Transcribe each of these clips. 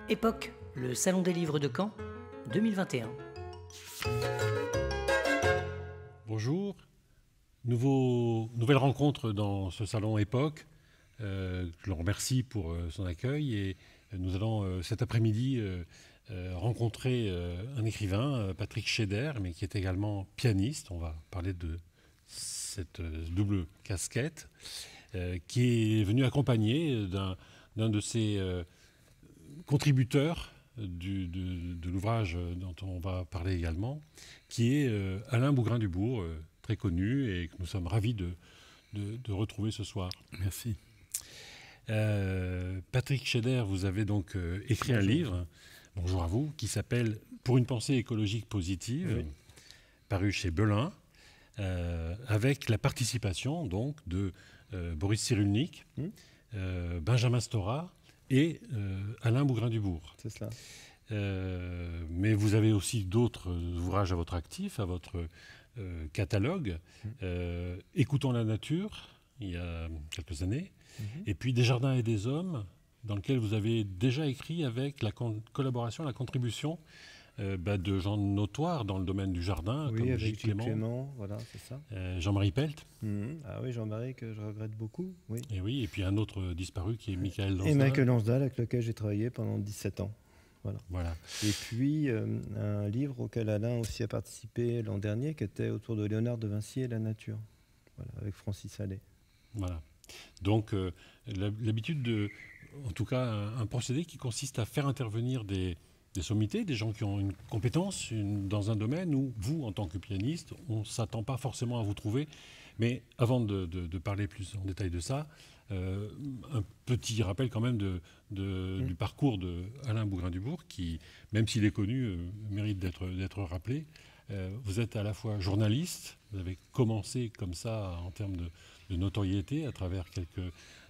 Époque, le Salon des livres de Caen, 2021. Bonjour, nouvelle rencontre dans ce salon Époque. Je le remercie pour son accueil et nous allons cet après-midi rencontrer un écrivain, Patrick Scheder, mais qui est également pianiste. On va parler de cette double casquette, qui est venu accompagné d'un de ses contributeur de l'ouvrage dont on va parler également, qui est Alain Bougrain-Dubourg, très connu et que nous sommes ravis de retrouver ce soir. Merci. Patrick Scheder, vous avez donc écrit un livre, bonjour à vous, qui s'appelle « Pour une pensée écologique positive », oui, paru chez Belin, avec la participation donc de Boris Cyrulnik, Benjamin Stora, et Alain Bougrain-Dubourg. C'est cela. Mais vous avez aussi d'autres ouvrages à votre actif, à votre catalogue. Écoutons la nature, il y a quelques années. Et puis Des jardins et des hommes, dans lequel vous avez déjà écrit avec la collaboration, la contribution de gens notoires dans le domaine du jardin, oui, comme avec Gilles Clément, voilà, c'est ça. Jean-Marie Pelt. Ah oui, Jean-Marie, que je regrette beaucoup. Oui. Et oui, et puis un autre disparu qui est Michael Lansdal. Et Michael Lansdal, avec lequel j'ai travaillé pendant 17 ans. Voilà. Et puis, un livre auquel Alain aussi a participé l'an dernier, qui était autour de Léonard de Vinci et la nature, voilà, avec Francis Allais. Voilà. Donc, l'habitude en tout cas, un procédé qui consiste à faire intervenir des sommités, des gens qui ont une compétence dans un domaine où vous, en tant que pianiste, on ne s'attend pas forcément à vous trouver. Mais avant de parler plus en détail de ça, un petit rappel quand même du parcours d'Alain Bougrain-Dubourg, qui, même s'il est connu, mérite d'être rappelé. Vous êtes à la fois journaliste, vous avez commencé comme ça en termes de notoriété à travers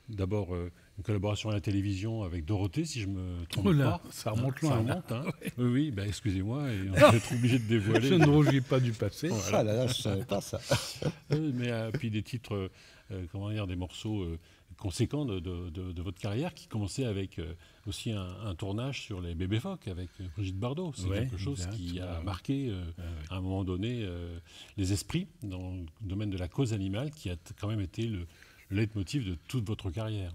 d'abord une collaboration à la télévision avec Dorothée, si je me trompe pas. Ça remonte loin. Ça remonte, hein. Oui, excusez-moi, et on va être obligé de dévoiler. Je ne rougis pas du passé. Voilà. Ah là là, je ne savais pas ça. Mais puis des titres, des morceaux conséquents de votre carrière, qui commençait avec aussi un tournage sur les bébés phoques avec Brigitte Bardot. C'est quelque chose qui a marqué à un moment donné les esprits dans le domaine de la cause animale, qui a quand même été le leitmotiv de toute votre carrière.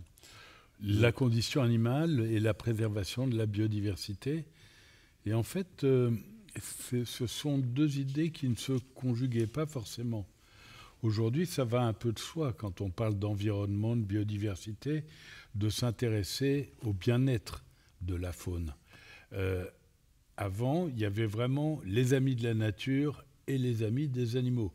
La condition animale et la préservation de la biodiversité. Et en fait, ce sont deux idées qui ne se conjuguaient pas forcément. Aujourd'hui, ça va un peu de soi, quand on parle d'environnement, de biodiversité, de s'intéresser au bien-être de la faune. Avant, il y avait vraiment les amis de la nature et les amis des animaux.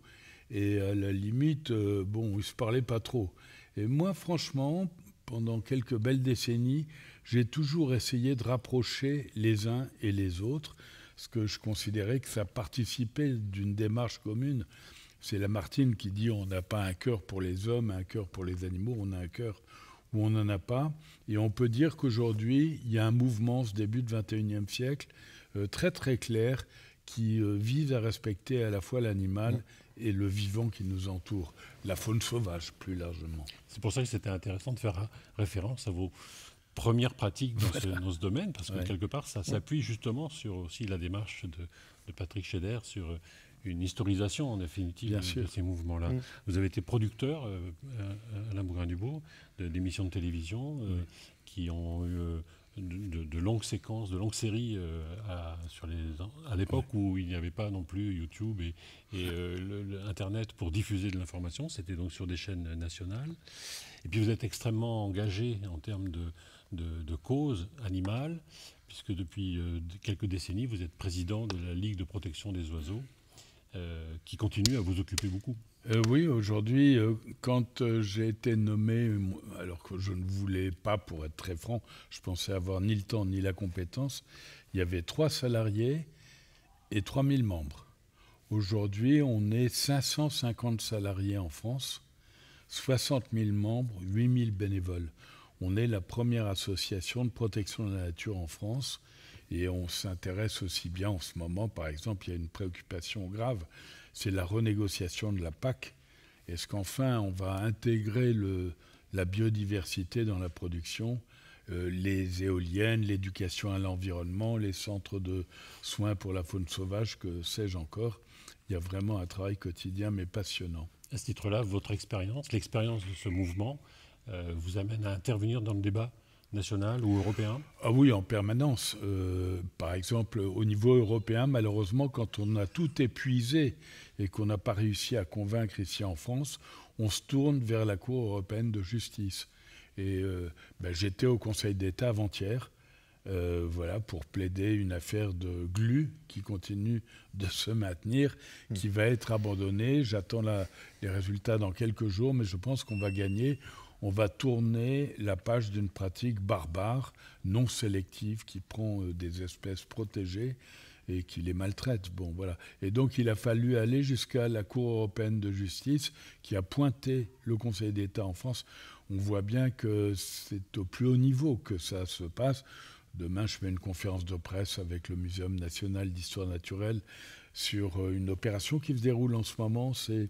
Et à la limite, ils ne se parlaient pas trop. Et moi, franchement, pendant quelques belles décennies, j'ai toujours essayé de rapprocher les uns et les autres, parce que je considérais que ça participait d'une démarche commune. C'est Lamartine qui dit on n'a pas un cœur pour les hommes, un cœur pour les animaux, on a un cœur où on n'en a pas. Et on peut dire qu'aujourd'hui, il y a un mouvement, ce début du XXIe siècle, très très clair, qui vise à respecter à la fois l'animal et le vivant qui nous entoure, la faune sauvage plus largement. C'est pour ça que c'était intéressant de faire référence à vos premières pratiques dans ce domaine, parce que quelque part, ça s'appuie justement sur aussi la démarche de Patrick Scheder, sur une historisation en définitive de ces mouvements-là. Vous avez été producteur, Alain Bougrain-Dubourg, d'émissions de télévision qui ont eu de longues séquences, de longues séries à l'époque où il n'y avait pas non plus YouTube et Internet pour diffuser de l'information. C'était donc sur des chaînes nationales. Et puis vous êtes extrêmement engagé en termes de cause animale, puisque depuis quelques décennies, vous êtes président de la Ligue de protection des oiseaux, qui continue à vous occuper beaucoup. Oui, aujourd'hui, quand j'ai été nommé, alors que je ne voulais pas, pour être très franc, je pensais avoir ni le temps ni la compétence, il y avait 3 salariés et 3000 membres. Aujourd'hui, on est 550 salariés en France, 60 000 membres, 8 000 bénévoles. On est la première association de protection de la nature en France et on s'intéresse aussi bien en ce moment, par exemple, il y a une préoccupation grave, c'est la renégociation de la PAC. Est-ce qu'enfin on va intégrer la biodiversité dans la production, les éoliennes, l'éducation à l'environnement, les centres de soins pour la faune sauvage, que sais-je encore. Il y a vraiment un travail quotidien mais passionnant. À ce titre-là, votre expérience, l'expérience de ce mouvement, vous amène à intervenir dans le débat national ou européen? Ah oui, en permanence. Par exemple, au niveau européen, malheureusement, quand on a tout épuisé et qu'on n'a pas réussi à convaincre ici en France, on se tourne vers la Cour européenne de justice. Et j'étais au Conseil d'État avant-hier, pour plaider une affaire de glu qui continue de se maintenir, qui va être abandonnée. J'attends les résultats dans quelques jours, mais je pense qu'on va gagner. On va tourner la page d'une pratique barbare, non sélective, qui prend des espèces protégées et qui les maltraite. Bon, voilà. Et donc, il a fallu aller jusqu'à la Cour européenne de justice, qui a pointé le Conseil d'État en France. On voit bien que c'est au plus haut niveau que ça se passe. Demain, je fais une conférence de presse avec le Muséum national d'histoire naturelle sur une opération qui se déroule en ce moment. C'est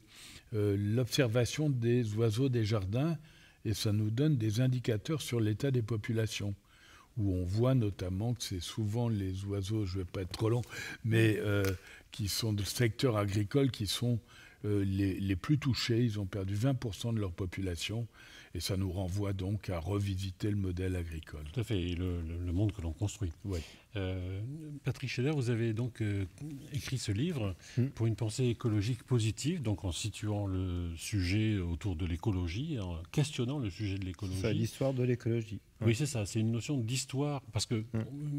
l'observation des oiseaux des jardins. Et ça nous donne des indicateurs sur l'état des populations, où on voit notamment que c'est souvent les oiseaux, je ne vais pas être trop long, mais qui sont du secteur agricole, qui sont les plus touchés. Ils ont perdu 20% de leur population. Et ça nous renvoie donc à revisiter le modèle agricole. Tout à fait, et le monde que l'on construit. Oui. Patrick Scheder, vous avez donc écrit ce livre pour une pensée écologique positive, donc en situant le sujet autour de l'écologie, en questionnant le sujet de l'écologie. C'est l'histoire de l'écologie. Oui, c'est ça, c'est une notion d'histoire, parce que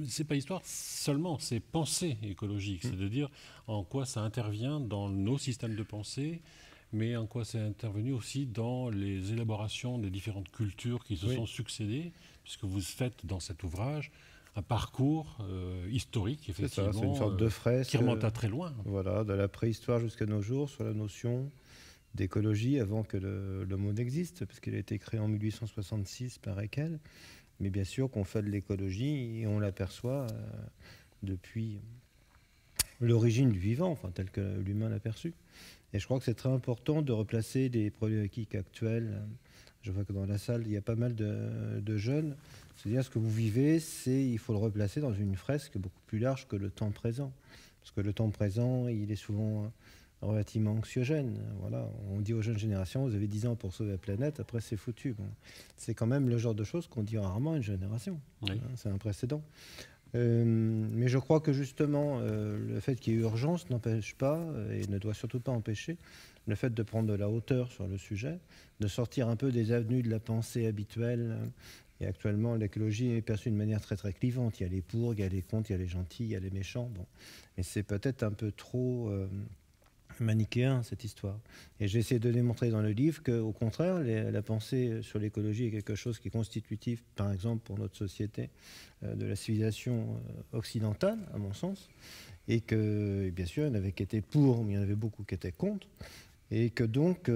c'est pas histoire seulement, c'est pensée écologique, c'est-à-dire en quoi ça intervient dans nos systèmes de pensée, mais en quoi c'est intervenu aussi dans les élaborations des différentes cultures qui se sont succédées, puisque vous faites dans cet ouvrage un parcours historique, effectivement, c'est une sorte de fresque qui remonte à très loin. Voilà, de la préhistoire jusqu'à nos jours, sur la notion d'écologie avant que le mot n'existe, parce qu'il a été créé en 1866 par Haeckel. Mais bien sûr qu'on fait de l'écologie et on l'aperçoit depuis l'origine du vivant, enfin, tel que l'humain l'a perçu. Et je crois que c'est très important de replacer les problématiques actuelles. Je vois que dans la salle, il y a pas mal de jeunes. C'est-à-dire, ce que vous vivez, il faut le replacer dans une fresque beaucoup plus large que le temps présent. Parce que le temps présent, il est souvent relativement anxiogène. Voilà. On dit aux jeunes générations, vous avez 10 ans pour sauver la planète, après c'est foutu. Bon. C'est quand même le genre de choses qu'on dit rarement à une génération. Oui. C'est un précédent. Mais je crois que justement, le fait qu'il y ait urgence n'empêche pas, et ne doit surtout pas empêcher, le fait de prendre de la hauteur sur le sujet, de sortir un peu des avenues de la pensée habituelle. Et actuellement, l'écologie est perçue d'une manière très très clivante. Il y a les pour, il y a les contre, il y a les gentils, il y a les méchants. Bon. Et c'est peut-être un peu trop manichéen, cette histoire. Et j'ai essayé de démontrer dans le livre qu'au contraire, la pensée sur l'écologie est quelque chose qui est constitutif, par exemple, pour notre société, de la civilisation occidentale, à mon sens, et que, bien sûr, il y en avait qui étaient pour, mais il y en avait beaucoup qui étaient contre, et que donc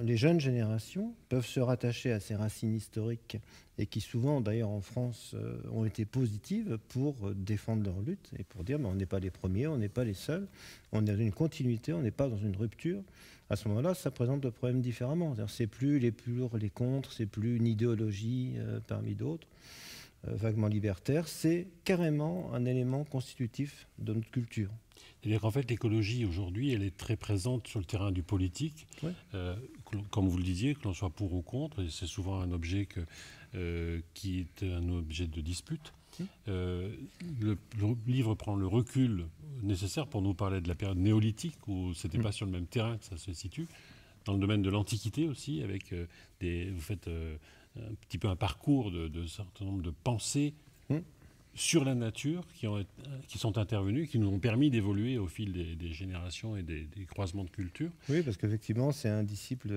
les jeunes générations peuvent se rattacher à ces racines historiques, et qui souvent, d'ailleurs en France, ont été positives pour défendre leur lutte, et pour dire, mais on n'est pas les premiers, on n'est pas les seuls, on est dans une continuité, on n'est pas dans une rupture. À ce moment-là, ça présente le problème différemment. C'est plus les pour, les contre, c'est plus une idéologie parmi d'autres, vaguement libertaire, c'est carrément un élément constitutif de notre culture. C'est-à-dire qu'en fait, l'écologie, aujourd'hui, elle est très présente sur le terrain du politique. Oui. Comme vous le disiez, que l'on soit pour ou contre, et c'est souvent un objet qui est un objet de dispute. Le livre prend le recul nécessaire pour nous parler de la période néolithique, où ce n'était pas sur le même terrain que ça se situe. Dans le domaine de l'Antiquité aussi, avec vous faites un petit peu un parcours de certain nombre de pensées sur la nature qui sont intervenus, qui nous ont permis d'évoluer au fil des générations et des croisements de cultures. Oui, parce qu'effectivement, c'est un disciple,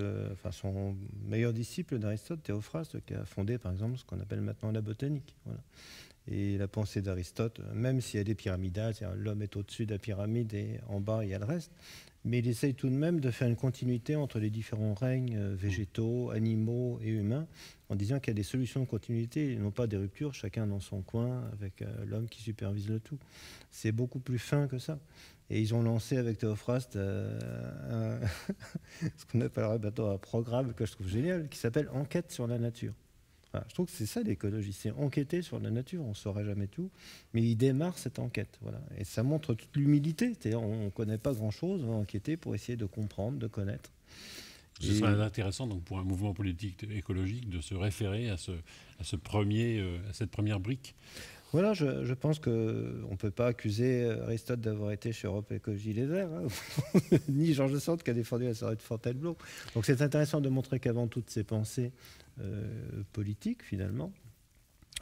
son meilleur disciple d'Aristote, Théophraste, qui a fondé, par exemple, ce qu'on appelle maintenant la botanique. Voilà. Et la pensée d'Aristote, même si elle est pyramidale, c'est-à-dire l'homme est au-dessus de la pyramide et en bas, il y a le reste, mais il essaye tout de même de faire une continuité entre les différents règnes végétaux, animaux et humains, en disant qu'il y a des solutions de continuité et non pas des ruptures, chacun dans son coin, avec l'homme qui supervise le tout. C'est beaucoup plus fin que ça. Et ils ont lancé avec Théophraste ce qu'on appellerait bientôt un programme que je trouve génial, qui s'appelle Enquête sur la nature. Voilà, je trouve que c'est ça l'écologie, c'est enquêter sur la nature. On ne saurait jamais tout, mais il démarre cette enquête. Voilà. Et ça montre toute l'humilité. C'est-à-dire on ne connaît pas grand-chose, on va enquêter pour essayer de comprendre, de connaître. Ce serait intéressant donc, pour un mouvement politique écologique de se référer à cette première brique. Voilà, je pense qu'on ne peut pas accuser Aristote d'avoir été chez Europe Écologie Les Verts, hein, ni Georges Sand qui a défendu la soirée de Fontainebleau. Donc c'est intéressant de montrer qu'avant toutes ces pensées politiques, finalement,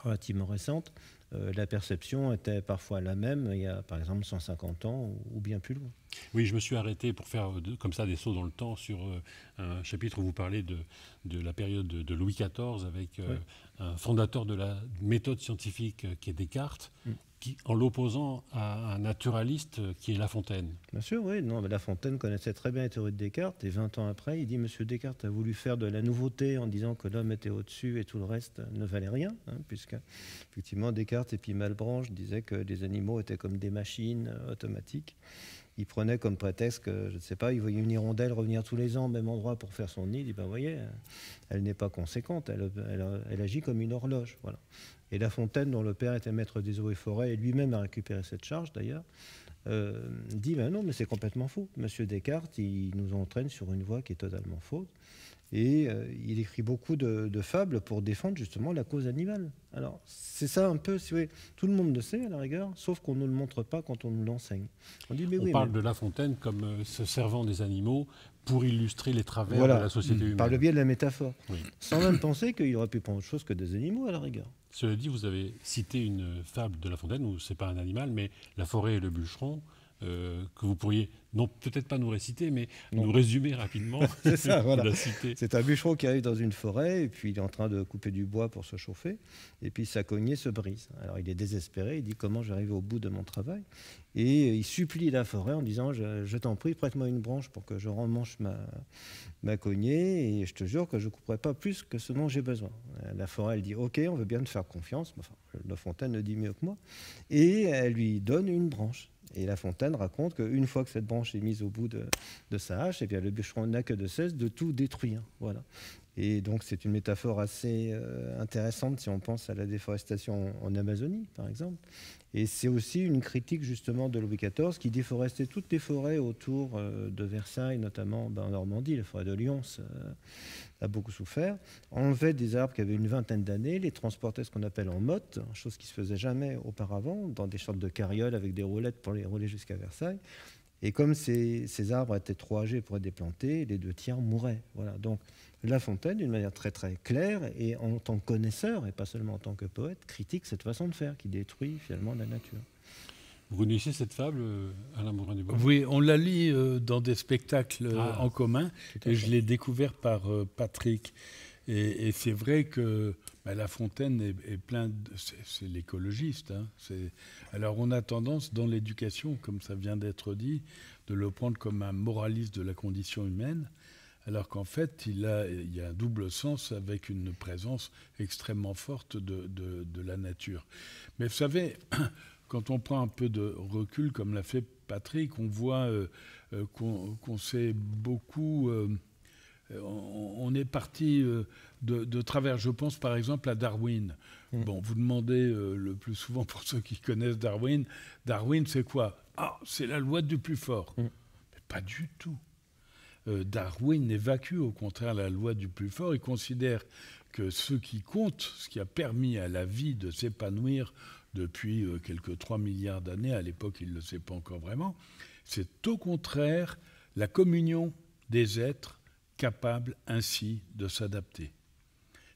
relativement récentes, la perception était parfois la même il y a par exemple 150 ans ou bien plus loin. Oui, je me suis arrêté pour faire comme ça des sauts dans le temps sur un chapitre où vous parlez de la période de Louis XIV avec un fondateur de la méthode scientifique qui est Descartes, en l'opposant à un naturaliste qui est La Fontaine. Bien sûr, oui. Non, mais La Fontaine connaissait très bien les théories de Descartes et 20 ans après, il dit « Monsieur Descartes a voulu faire de la nouveauté en disant que l'homme était au-dessus et tout le reste ne valait rien, hein, puisque effectivement Descartes et puis Malebranche disaient que les animaux étaient comme des machines automatiques. Il prenait comme prétexte que, je ne sais pas, il voyait une hirondelle revenir tous les ans au même endroit pour faire son nid. Il dit, ben voyez, elle n'est pas conséquente, elle agit comme une horloge. Voilà. Et La Fontaine, dont le père était maître des eaux et forêts, et lui-même a récupéré cette charge d'ailleurs, dit, ben non, mais c'est complètement faux. Monsieur Descartes, il nous entraîne sur une voie qui est totalement fausse. Et il écrit beaucoup de fables pour défendre justement la cause animale. Alors, c'est ça un peu, si vous voulez, tout le monde le sait à la rigueur, sauf qu'on ne le montre pas quand on nous l'enseigne. On parle de La Fontaine comme se servant des animaux pour illustrer les travers voilà, de la société humaine. Par le biais de la métaphore. Oui. Sans même penser qu'il aurait pu prendre autre chose que des animaux à la rigueur. Cela dit, vous avez cité une fable de La Fontaine où ce n'est pas un animal, mais la forêt et le bûcheron, que vous pourriez, non peut-être pas nous réciter, mais nous résumer rapidement. C'est ça, voilà. C'est un bûcheron qui arrive dans une forêt et puis il est en train de couper du bois pour se chauffer et puis sa cognée se brise. Alors il est désespéré, il dit comment j'arrive au bout de mon travail et il supplie la forêt en disant je t'en prie, prête-moi une branche pour que je remanche ma cognée et je te jure que je ne couperai pas plus que ce dont j'ai besoin. La forêt elle dit ok, on veut bien te faire confiance, enfin, La Fontaine le dit mieux que moi, et elle lui donne une branche. Et La Fontaine raconte qu'une fois que cette branche est mise au bout de sa hache, et bien le bûcheron n'a que de cesse de tout détruire. Voilà. Et donc c'est une métaphore assez intéressante si on pense à la déforestation en Amazonie, par exemple. Et c'est aussi une critique justement de Louis XIV qui déforestait toutes les forêts autour de Versailles, notamment en Normandie, la forêt de Lyons a beaucoup souffert, enlevait des arbres qui avaient une vingtaine d'années, les transportait ce qu'on appelle en motte, chose qui ne se faisait jamais auparavant, dans des sortes de carrioles avec des roulettes pour les rouler jusqu'à Versailles. Et comme ces arbres étaient trop âgés pour être déplantés, les 2 tiers mouraient. Voilà. Donc La Fontaine, d'une manière très très claire, et en tant que connaisseur, et pas seulement en tant que poète, critique cette façon de faire qui détruit finalement la nature. Vous connaissez cette fable, Alain Bougrain-Dubois ? Oui, on la lit dans des spectacles en commun, et je l'ai découvert par Patrick. Et c'est vrai que La Fontaine est plein de... C'est l'écologiste. Hein, alors on a tendance, dans l'éducation, comme ça vient d'être dit, de le prendre comme un moraliste de la condition humaine, alors qu'en fait, il y a un double sens avec une présence extrêmement forte de la nature. Mais vous savez... Quand on prend un peu de recul, comme l'a fait Patrick, on voit qu'on s'est beaucoup... on est parti de travers. Je pense par exemple à Darwin. Bon, vous demandez le plus souvent, pour ceux qui connaissent Darwin, c'est quoi ? Ah, c'est la loi du plus fort. Mais pas du tout. Darwin évacue au contraire la loi du plus fort. Il considère que ce qui compte, ce qui a permis à la vie de s'épanouir depuis quelques 3 milliards d'années, à l'époque il ne le sait pas encore vraiment, c'est au contraire la communion des êtres capables ainsi de s'adapter.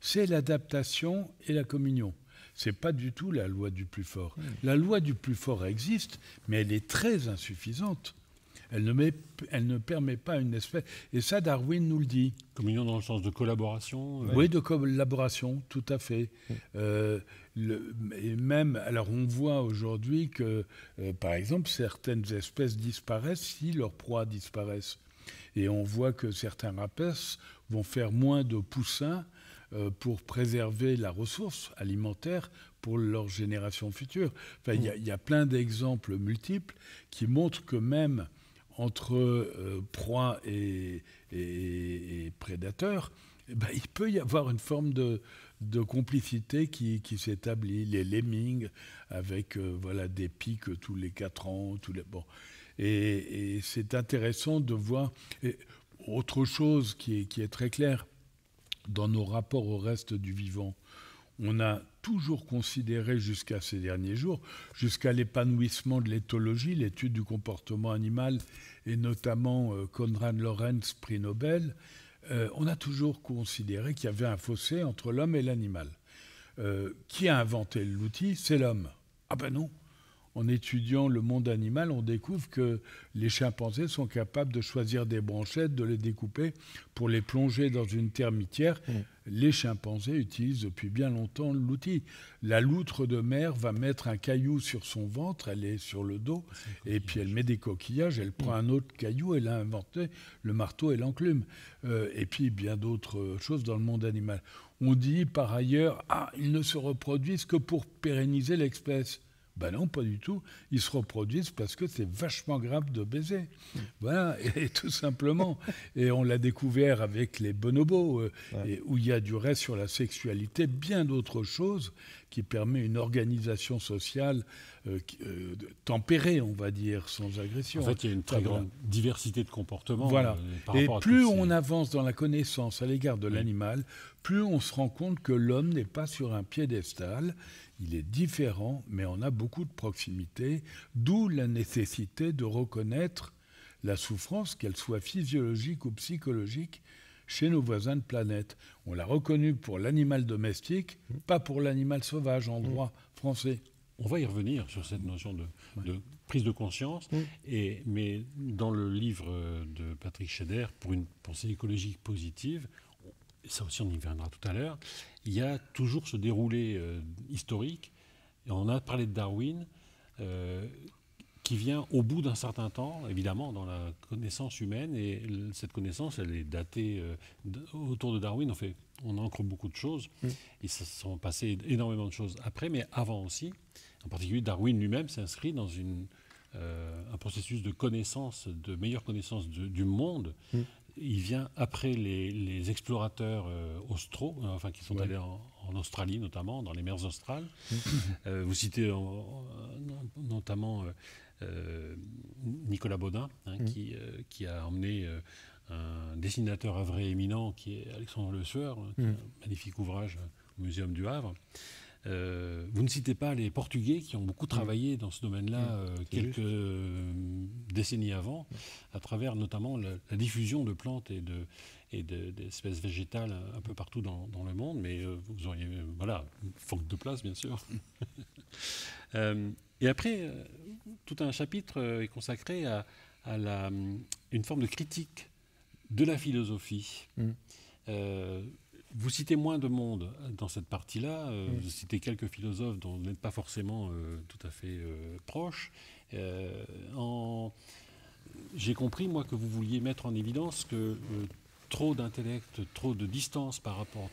C'est l'adaptation et la communion. Ce n'est pas du tout la loi du plus fort. La loi du plus fort existe, mais elle est très insuffisante. Elle ne permet pas une espèce. Et ça, Darwin nous le dit. Communion dans le sens de collaboration. Oui, de collaboration, tout à fait. Et même, alors on voit aujourd'hui que, par exemple, certaines espèces disparaissent si leurs proies disparaissent. Et on voit que certains rapaces vont faire moins de poussins pour préserver la ressource alimentaire pour leurs générations futures. Enfin, il y a plein d'exemples multiples qui montrent que même entre proie et prédateurs, il peut y avoir une forme de complicité qui s'établit. Les lemmings avec des pics tous les 4 ans. Et c'est intéressant de voir. Et autre chose qui est très claire dans nos rapports au reste du vivant, on a toujours considéré jusqu'à ces derniers jours, jusqu'à l'épanouissement de l'éthologie, l'étude du comportement animal, et notamment Konrad Lorenz, prix Nobel, on a toujours considéré qu'il y avait un fossé entre l'homme et l'animal. Qui a inventé l'outil? C'est l'homme. Ah ben non. En étudiant le monde animal, on découvre que les chimpanzés sont capables de choisir des branchettes, de les découper pour les plonger dans une termitière. Les chimpanzés utilisent depuis bien longtemps l'outil. La loutre de mer va mettre un caillou sur son ventre, elle est sur le dos, et puis elle met des coquillages, elle prend un autre caillou, elle a inventé le marteau et l'enclume. Et puis bien d'autres choses dans le monde animal. On dit par ailleurs, ils ne se reproduisent que pour pérenniser l'espèce. Ben non, pas du tout. Ils se reproduisent parce que c'est vachement grave de baiser. Voilà, et tout simplement. Et on l'a découvert avec les bonobos, où il y a du reste sur la sexualité, bien d'autres choses qui permet une organisation sociale tempérée, on va dire, sans agression. En fait, il y a une très grande diversité de comportements. Voilà. Par Et rapport à plus toutes ces... on avance dans la connaissance à l'égard de l'animal, plus on se rend compte que l'homme n'est pas sur un piédestal. Il est différent, mais on a beaucoup de proximité, d'où la nécessité de reconnaître la souffrance, qu'elle soit physiologique ou psychologique, chez nos voisins de planète. On l'a reconnu pour l'animal domestique, pas pour l'animal sauvage en droit français. On va y revenir sur cette notion de prise de conscience, mais dans le livre de Patrick Scheder, pour une pensée écologique positive, ça aussi on y reviendra tout à l'heure, il y a toujours ce déroulé historique, et on a parlé de Darwin, qui vient au bout d'un certain temps, évidemment, dans la connaissance humaine, et cette connaissance, elle est datée autour de Darwin, on ancre beaucoup de choses, et ça sont passé énormément de choses après, mais avant aussi. En particulier, Darwin lui-même s'inscrit dans un processus de connaissance, de meilleure connaissance du monde. Il vient après les explorateurs austraux, qui sont allés en Australie notamment, dans les mers australes. Vous citez notamment Nicolas Baudin, qui a emmené un dessinateur havrais éminent qui est Alexandre Le Sueur, qui a un magnifique ouvrage au Muséum du Havre. Vous ne citez pas les Portugais qui ont beaucoup travaillé dans ce domaine-là quelques décennies avant, à travers notamment la diffusion de plantes et d'espèces végétales un peu partout dans le monde, mais vous auriez, faute de place bien sûr. Et après, tout un chapitre est consacré à une forme de critique de la philosophie. Vous citez moins de monde dans cette partie-là. Vous citez quelques philosophes dont vous n'êtes pas forcément tout à fait proche. J'ai compris, moi, que vous vouliez mettre en évidence que trop d'intellect, trop de distance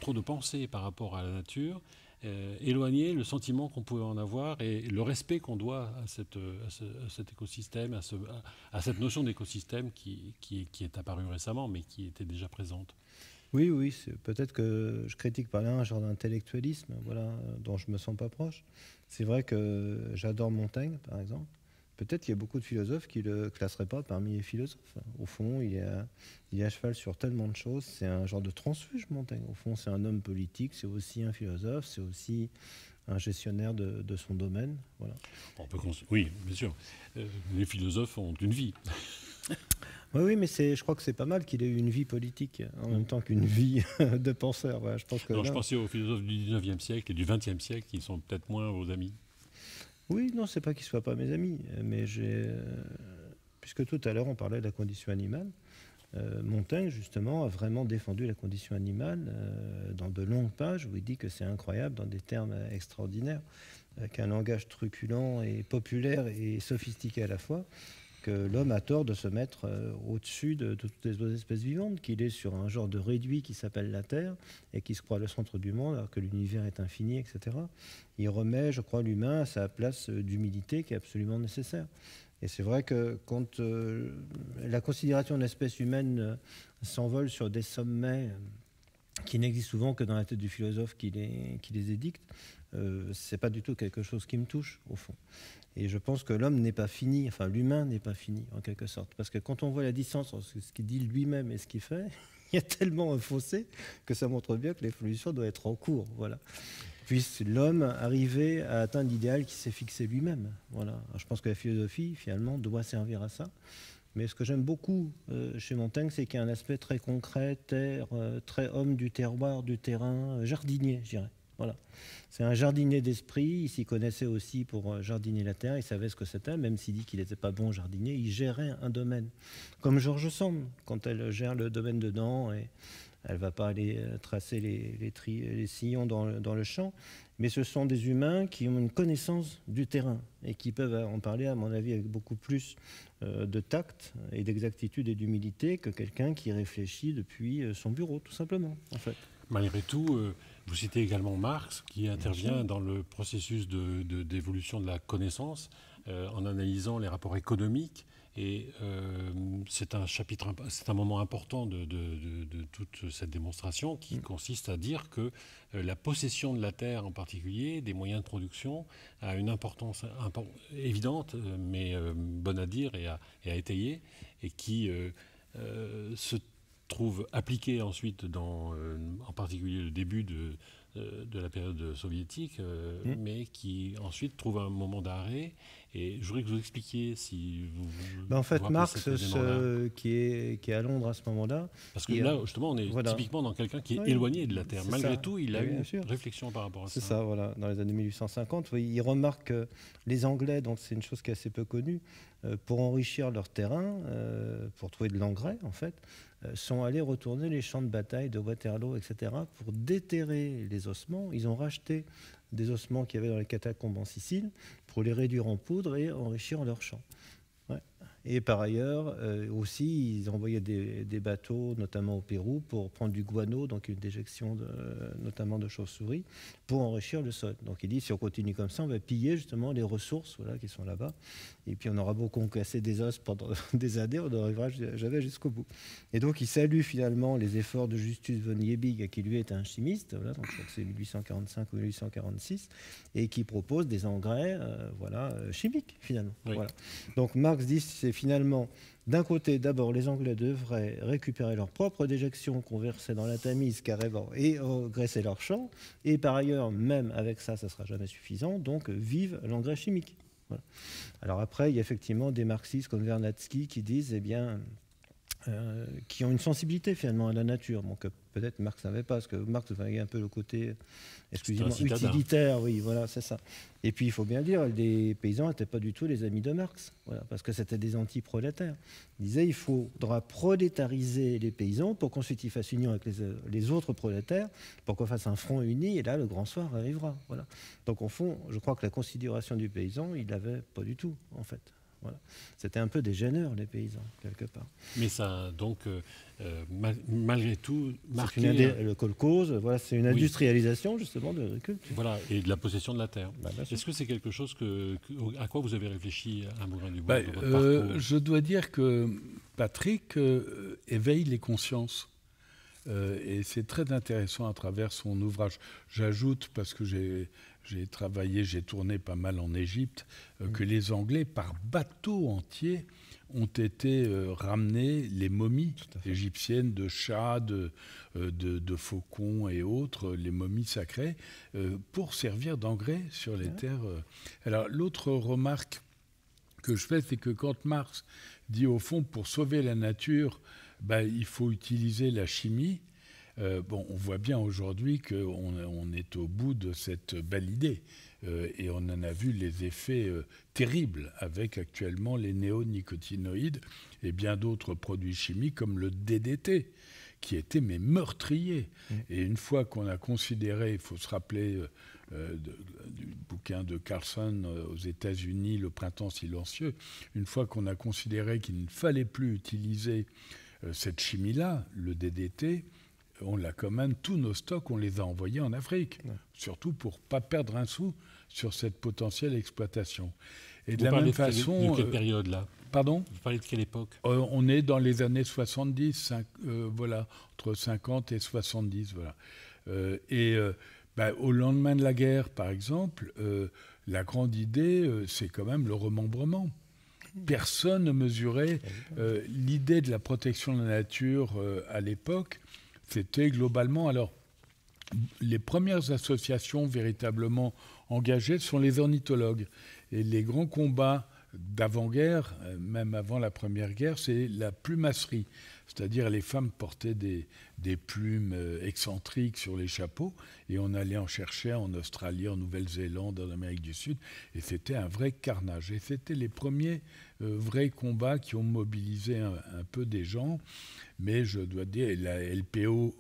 trop de pensée par rapport à la nature, éloignait le sentiment qu'on pouvait en avoir et le respect qu'on doit à cet écosystème, à cette notion d'écosystème qui est apparue récemment, mais qui était déjà présente. Oui, peut-être que je critique par là un genre d'intellectualisme, dont je me sens pas proche. C'est vrai que j'adore Montaigne, par exemple. Peut-être qu'il y a beaucoup de philosophes qui le classeraient pas parmi les philosophes. Au fond, il est à cheval sur tellement de choses. C'est un genre de transfuge, Montaigne. Au fond, c'est un homme politique, c'est aussi un philosophe, c'est aussi un gestionnaire de son domaine. Voilà. Oui, bien sûr. Les philosophes ont une vie. Oui, mais je crois que c'est pas mal qu'il ait eu une vie politique en même temps qu'une vie de penseur. Voilà, je pensais aux philosophes du 19e siècle et du 20e siècle qui sont peut-être moins vos amis. Oui, non, c'est pas qu'ils soient pas mes amis, mais puisque tout à l'heure on parlait de la condition animale. Montaigne, justement, a vraiment défendu la condition animale dans de longues pages où il dit que c'est incroyable, dans des termes extraordinaires, qu'un langage truculent et populaire et sophistiqué à la fois, que l'homme a tort de se mettre au-dessus de toutes les autres espèces vivantes, qu'il est sur un genre de réduit qui s'appelle la Terre et qui se croit le centre du monde alors que l'univers est infini, etc. Il remet, je crois, l'humain à sa place d'humilité qui est absolument nécessaire. Et c'est vrai que quand la considération de l'espèce humaine s'envole sur des sommets qui n'existent souvent que dans la tête du philosophe qui les édicte, c'est pas du tout quelque chose qui me touche, au fond. Et je pense que l'homme n'est pas fini, enfin l'humain n'est pas fini, en quelque sorte. Parce que quand on voit la distance entre ce qu'il dit lui-même et ce qu'il fait, il y a tellement un fossé que ça montre bien que l'évolution doit être en cours. Voilà. Puisse l'homme arriver à atteindre l'idéal qu'il s'est fixé lui-même. Voilà. Alors, je pense que la philosophie, finalement, doit servir à ça. Mais ce que j'aime beaucoup chez Montaigne, c'est qu'il y a un aspect très concret, terre, très homme du terroir, du terrain, jardinier, je dirais. Voilà. C'est un jardinier d'esprit, il s'y connaissait aussi pour jardiner la terre, il savait ce que c'était, même s'il dit qu'il n'était pas bon jardinier, il gérait un domaine. Comme George Sand, quand elle gère le domaine dedans, et elle ne va pas aller tracer les sillons dans le champ, mais ce sont des humains qui ont une connaissance du terrain et qui peuvent en parler, à mon avis, avec beaucoup plus de tact et d'exactitude et d'humilité que quelqu'un qui réfléchit depuis son bureau, tout simplement, en fait. Malgré tout, vous citez également Marx, qui intervient dans le processus d'évolution de la connaissance en analysant les rapports économiques. Et c'est un moment important de toute cette démonstration qui consiste à dire que la possession de la terre en particulier, des moyens de production, a une importance évidente, mais bonne à dire et à étayer, et qui se trouve appliquée ensuite dans, en particulier le début de la période soviétique, mais qui ensuite trouve un moment d'arrêt. Et je voudrais que vous expliquiez si vous... En fait, Marx, qui est à Londres à ce moment-là... Parce que là, justement, on est typiquement dans quelqu'un qui est éloigné de la Terre. Malgré tout, il a eu une réflexion par rapport à ça. C'est ça, voilà. Dans les années 1850, il remarque que les Anglais, donc c'est une chose qui est assez peu connue, pour enrichir leur terrain, pour trouver de l'engrais, en fait, sont allés retourner les champs de bataille de Waterloo, etc., pour déterrer les ossements. Ils ont racheté des ossements qu'il y avait dans les catacombes en Sicile pour les réduire en poudre et enrichir leurs champs. Ouais. Et par ailleurs, aussi, ils envoyaient des bateaux, notamment au Pérou, pour prendre du guano, donc une déjection notamment de chauves-souris, pour enrichir le sol. Donc il dit, si on continue comme ça, on va piller justement les ressources qui sont là-bas. Et puis on aura beau concasser des os pendant des années, on n'arrivera jamais jusqu'au bout. Et donc il salue finalement les efforts de Justus von Liebig, qui lui est un chimiste, donc je crois que c'est 1845 ou 1846, et qui propose des engrais chimiques finalement. Oui. Voilà. Donc Marx dit c'est finalement, d'un côté, d'abord, les Anglais devraient récupérer leur propre déjection qu'on versait dans la Tamise carrément et engraisser leurs champs. Et par ailleurs, même avec ça, ça ne sera jamais suffisant. Donc, vive l'engrais chimique. Voilà. Alors après, il y a effectivement des marxistes comme Vernadsky qui disent, qui ont une sensibilité finalement à la nature. Bon, que peut-être Marx n'avait pas, parce que Marx voyait un peu le côté, excusez-moi, utilitaire, oui, voilà, c'est ça. Et puis il faut bien dire, les paysans n'étaient pas du tout les amis de Marx, voilà, parce que c'était des anti-prolétaires. Il disait il faudra prolétariser les paysans pour qu'ensuite ils fassent union avec les autres prolétaires, pour qu'on fasse un front uni, et là le grand soir arrivera. Voilà. Donc au fond, je crois que la considération du paysan, il l'avait pas du tout, en fait. Voilà. C'était un peu des gêneurs, les paysans, quelque part. Mais ça, donc, malgré tout, marqué... Le kolkhoz, voilà, c'est une industrialisation, justement, de l'agriculture. Voilà, et de la possession de la terre. Est-ce que c'est quelque chose à quoi vous avez réfléchi à Maugrain-Dubois dans votre parcours ? Je dois dire que Patrick éveille les consciences. Et c'est très intéressant à travers son ouvrage. J'ajoute, parce que j'ai tourné pas mal en Égypte, que les Anglais, par bateau entier, ont été ramener les momies égyptiennes de chats, de faucons et autres, les momies sacrées, pour servir d'engrais sur les terres. Alors, l'autre remarque que je fais, c'est que quand Marx dit, au fond, pour sauver la nature, il faut utiliser la chimie, Bon, on voit bien aujourd'hui qu'on est au bout de cette belle idée. Et on en a vu les effets terribles avec actuellement les néonicotinoïdes et bien d'autres produits chimiques comme le DDT, qui était meurtrier. Et une fois qu'on a considéré, il faut se rappeler du bouquin de Carlson aux États-Unis, Le Printemps silencieux, une fois qu'on a considéré qu'il ne fallait plus utiliser cette chimie-là, le DDT, on l'a quand même, tous nos stocks, on les a envoyés en Afrique, surtout pour ne pas perdre un sou sur cette potentielle exploitation. Et de la même façon... De quelle période, là ? Pardon ? Vous parlez de quelle époque ? On est dans les années 70, voilà, entre 50 et 70, voilà. Au lendemain de la guerre, par exemple, la grande idée, c'est quand même le remembrement. Personne ne mesurait l'idée de la protection de la nature à l'époque. C'était globalement... Alors, les premières associations véritablement engagées sont les ornithologues. Et les grands combats d'avant-guerre, même avant la Première Guerre, c'est la plumasserie. C'est-à-dire les femmes portaient des plumes excentriques sur les chapeaux et on allait en chercher en Australie, en Nouvelle-Zélande, en Amérique du Sud. Et c'était un vrai carnage. Et c'était les premiers vrais combats qui ont mobilisé un peu des gens. Mais je dois dire, la LPO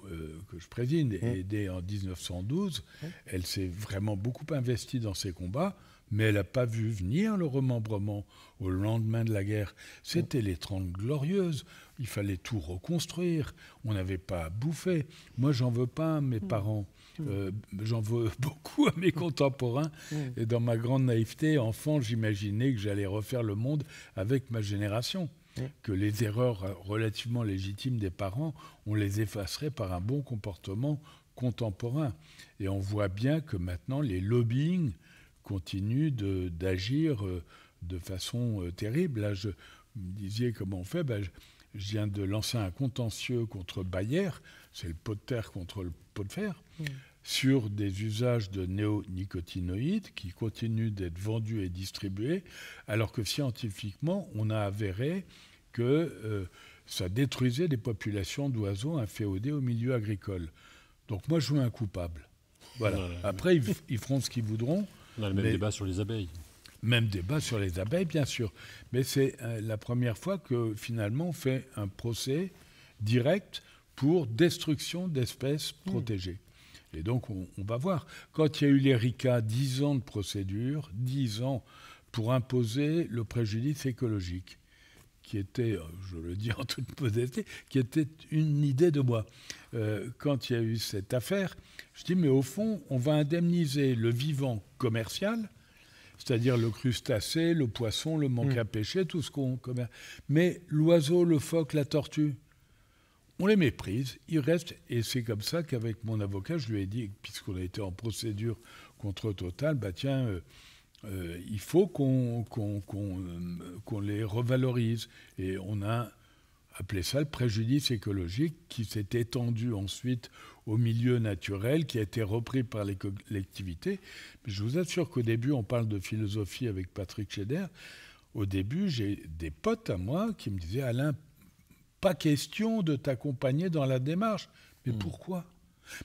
que je préside, aidée en 1912, elle s'est vraiment beaucoup investie dans ces combats. Mais elle n'a pas vu venir le remembrement au lendemain de la guerre. C'était les 30 Glorieuses. Il fallait tout reconstruire. On n'avait pas à bouffer. Moi, j'en veux pas à mes parents. J'en veux beaucoup à mes contemporains. Et dans ma grande naïveté, enfant, j'imaginais que j'allais refaire le monde avec ma génération. Que les erreurs relativement légitimes des parents, on les effacerait par un bon comportement contemporain. Et on voit bien que maintenant, les lobbying continue d'agir de façon terrible. Là, je me disais comment on fait. Je viens de lancer un contentieux contre Bayer, c'est le pot de terre contre le pot de fer, sur des usages de néonicotinoïdes qui continuent d'être vendus et distribués, alors que scientifiquement, on a avéré que ça détruisait des populations d'oiseaux inféodés au milieu agricole. Donc moi, je veux un coupable. Voilà. Après, ils feront ce qu'ils voudront. On a le même débat sur les abeilles. Même débat sur les abeilles, bien sûr. Mais c'est la première fois que, finalement, on fait un procès direct pour destruction d'espèces protégées. Et donc, on va voir. Quand il y a eu l'ERICA, 10 ans de procédure, 10 ans pour imposer le préjudice écologique, qui était, je le dis en toute modestie, qui était une idée de moi. Quand il y a eu cette affaire, je dis, mais au fond, on va indemniser le vivant commercial, c'est-à-dire le crustacé, le poisson, le manque à pêcher, tout ce qu'on commerce. Mais l'oiseau, le phoque, la tortue, on les méprise, ils restent. Et c'est comme ça qu'avec mon avocat, je lui ai dit, puisqu'on a été en procédure contre Total, il faut qu'on les revalorise. Et on a appelé ça le préjudice écologique, qui s'est étendu ensuite au milieu naturel, qui a été repris par les collectivités. Mais je vous assure qu'au début, on parle de philosophie avec Patrick Scheder. Au début, j'ai des potes à moi qui me disaient « Alain, pas question de t'accompagner dans la démarche. » Mais pourquoi ?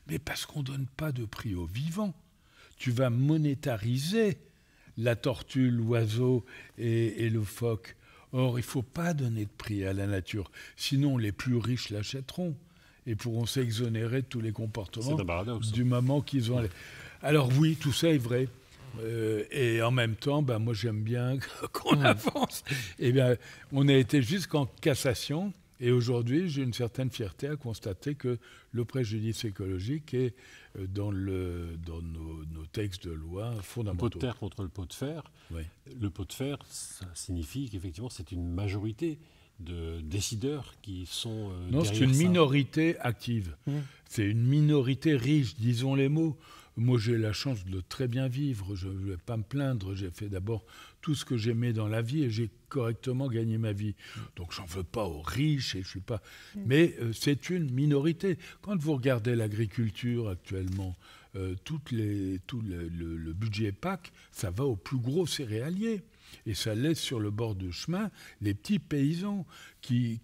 Mais parce qu'on ne donne pas de prix aux vivants. Tu vas monétariser la tortue, l'oiseau et le phoque. Or, il ne faut pas donner de prix à la nature. Sinon, les plus riches l'achèteront et pourront s'exonérer de tous les comportements du moment qu'ils ont... Alors oui, tout ça est vrai. Et en même temps, moi j'aime bien qu'on avance. Eh bien, on a été jusqu'en cassation. Et aujourd'hui, j'ai une certaine fierté à constater que le préjudice écologique est dans nos textes de loi fondamentaux. Le pot de terre contre le pot de fer. Oui. Le pot de fer, ça signifie qu'effectivement, c'est une majorité de décideurs qui sont non, c'est une minorité active. C'est une minorité riche, disons les mots. Moi, j'ai la chance de très bien vivre. Je ne vais pas me plaindre. J'ai fait d'abord tout ce que j'aimais dans la vie et j'ai correctement gagné ma vie. Donc, j'en veux pas aux riches et je suis pas... Mais c'est une minorité. Quand vous regardez l'agriculture actuellement, tout le budget PAC, ça va aux plus gros céréaliers. Et ça laisse sur le bord du chemin les petits paysans qui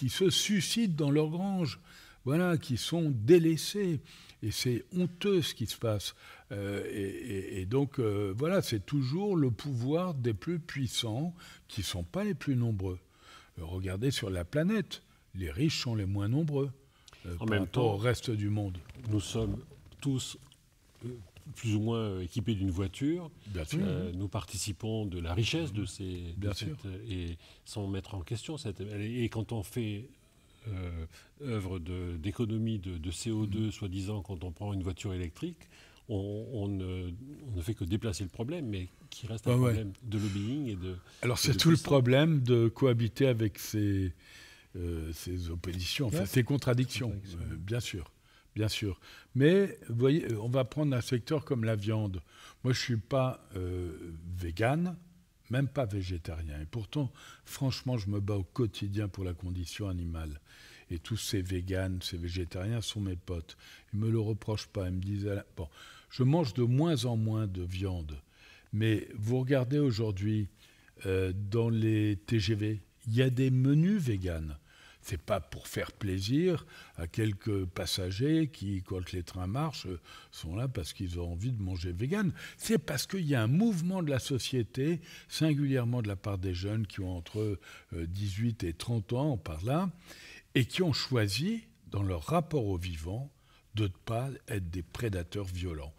se suicident dans leurs granges. voilà, qui sont délaissés. Et c'est honteux ce qui se passe. Et donc, voilà, c'est toujours le pouvoir des plus puissants qui ne sont pas les plus nombreux. Regardez sur la planète, les riches sont les moins nombreux par rapport au reste du monde. Nous sommes tous plus ou moins équipés d'une voiture. Bien sûr. Nous participons de la richesse de ces... et sans mettre en question cette... Et quand on fait œuvre d'économie de CO2, soi-disant, quand on prend une voiture électrique, on ne fait que déplacer le problème, mais qui reste un problème de lobbying et de... Alors c'est tout le problème de cohabiter avec ces oppositions, enfin ces contradictions, bien sûr. Bien sûr. Mais vous voyez, on va prendre un secteur comme la viande. Moi, je ne suis pas végane, même pas végétarien. Et pourtant, franchement, je me bats au quotidien pour la condition animale. Et tous ces véganes, ces végétariens sont mes potes. Ils ne me le reprochent pas. Ils me disent, bon, je mange de moins en moins de viande. Mais vous regardez aujourd'hui, dans les TGV, il y a des menus véganes. Ce n'est pas pour faire plaisir à quelques passagers qui, quand les trains marchent, sont là parce qu'ils ont envie de manger vegan. C'est parce qu'il y a un mouvement de la société, singulièrement de la part des jeunes qui ont entre 18 et 30 ans, par là, et qui ont choisi, dans leur rapport au vivant, de ne pas être des prédateurs violents.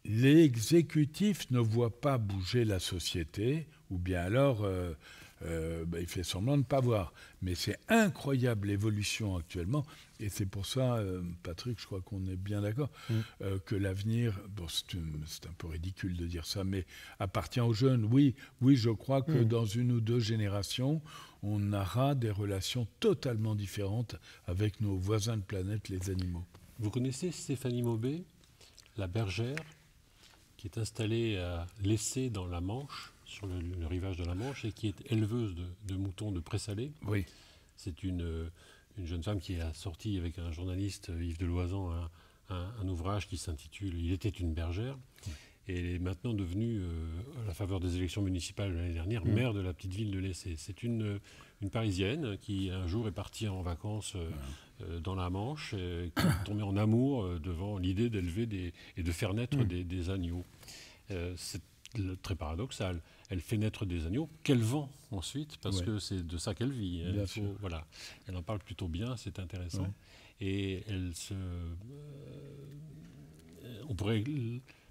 L'exécutif ne voit pas bouger la société, ou bien alors... il fait semblant de ne pas voir. Mais c'est incroyable l'évolution actuellement. Et c'est pour ça, Patrick, je crois qu'on est bien d'accord, que l'avenir, bon, c'est un peu ridicule de dire ça, mais appartient aux jeunes. Oui, je crois que dans une ou deux générations, on aura des relations totalement différentes avec nos voisins de planète, les animaux. Vous connaissez Stéphanie Maubé, la bergère, qui est installée à Lessay dans la Manche, sur le rivage de la Manche, et qui est éleveuse de moutons de présalé. Oui. C'est une jeune femme qui a sorti avec un journaliste, Yves Deloisan, un ouvrage qui s'intitule « Il était une bergère ». Et elle est maintenant devenue, à la faveur des élections municipales de l'année dernière, maire de la petite ville de Lessay. C'est une Parisienne qui, un jour, est partie en vacances dans la Manche, qui est tombée en amour devant l'idée d'élever et de faire naître des agneaux. C'est très paradoxal. Elle fait naître des agneaux qu'elle vend ensuite, parce que c'est de ça qu'elle vit. Voilà. Elle en parle plutôt bien, c'est intéressant. Et on pourrait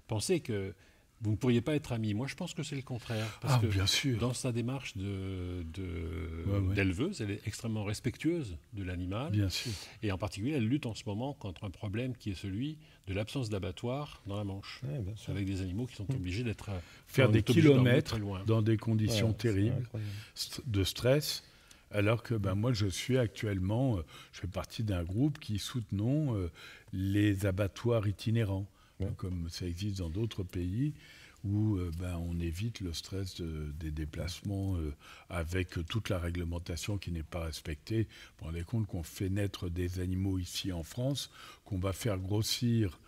penser que vous ne pourriez pas être amis. Moi, je pense que c'est le contraire. Parce que bien sûr. Dans sa démarche d'éleveuse, elle est extrêmement respectueuse de l'animal. Bien sûr. Et en particulier, elle lutte en ce moment contre un problème qui est celui de l'absence d'abattoir dans la Manche. Avec des animaux qui sont obligés d'être... Faire des kilomètres dans des conditions terribles de stress. Alors que moi, je suis actuellement... je fais partie d'un groupe qui soutenons les abattoirs itinérants. Comme ça existe dans d'autres pays où on évite le stress des déplacements avec toute la réglementation qui n'est pas respectée. Vous vous rendez compte qu'on fait naître des animaux ici en France, qu'on va faire grossir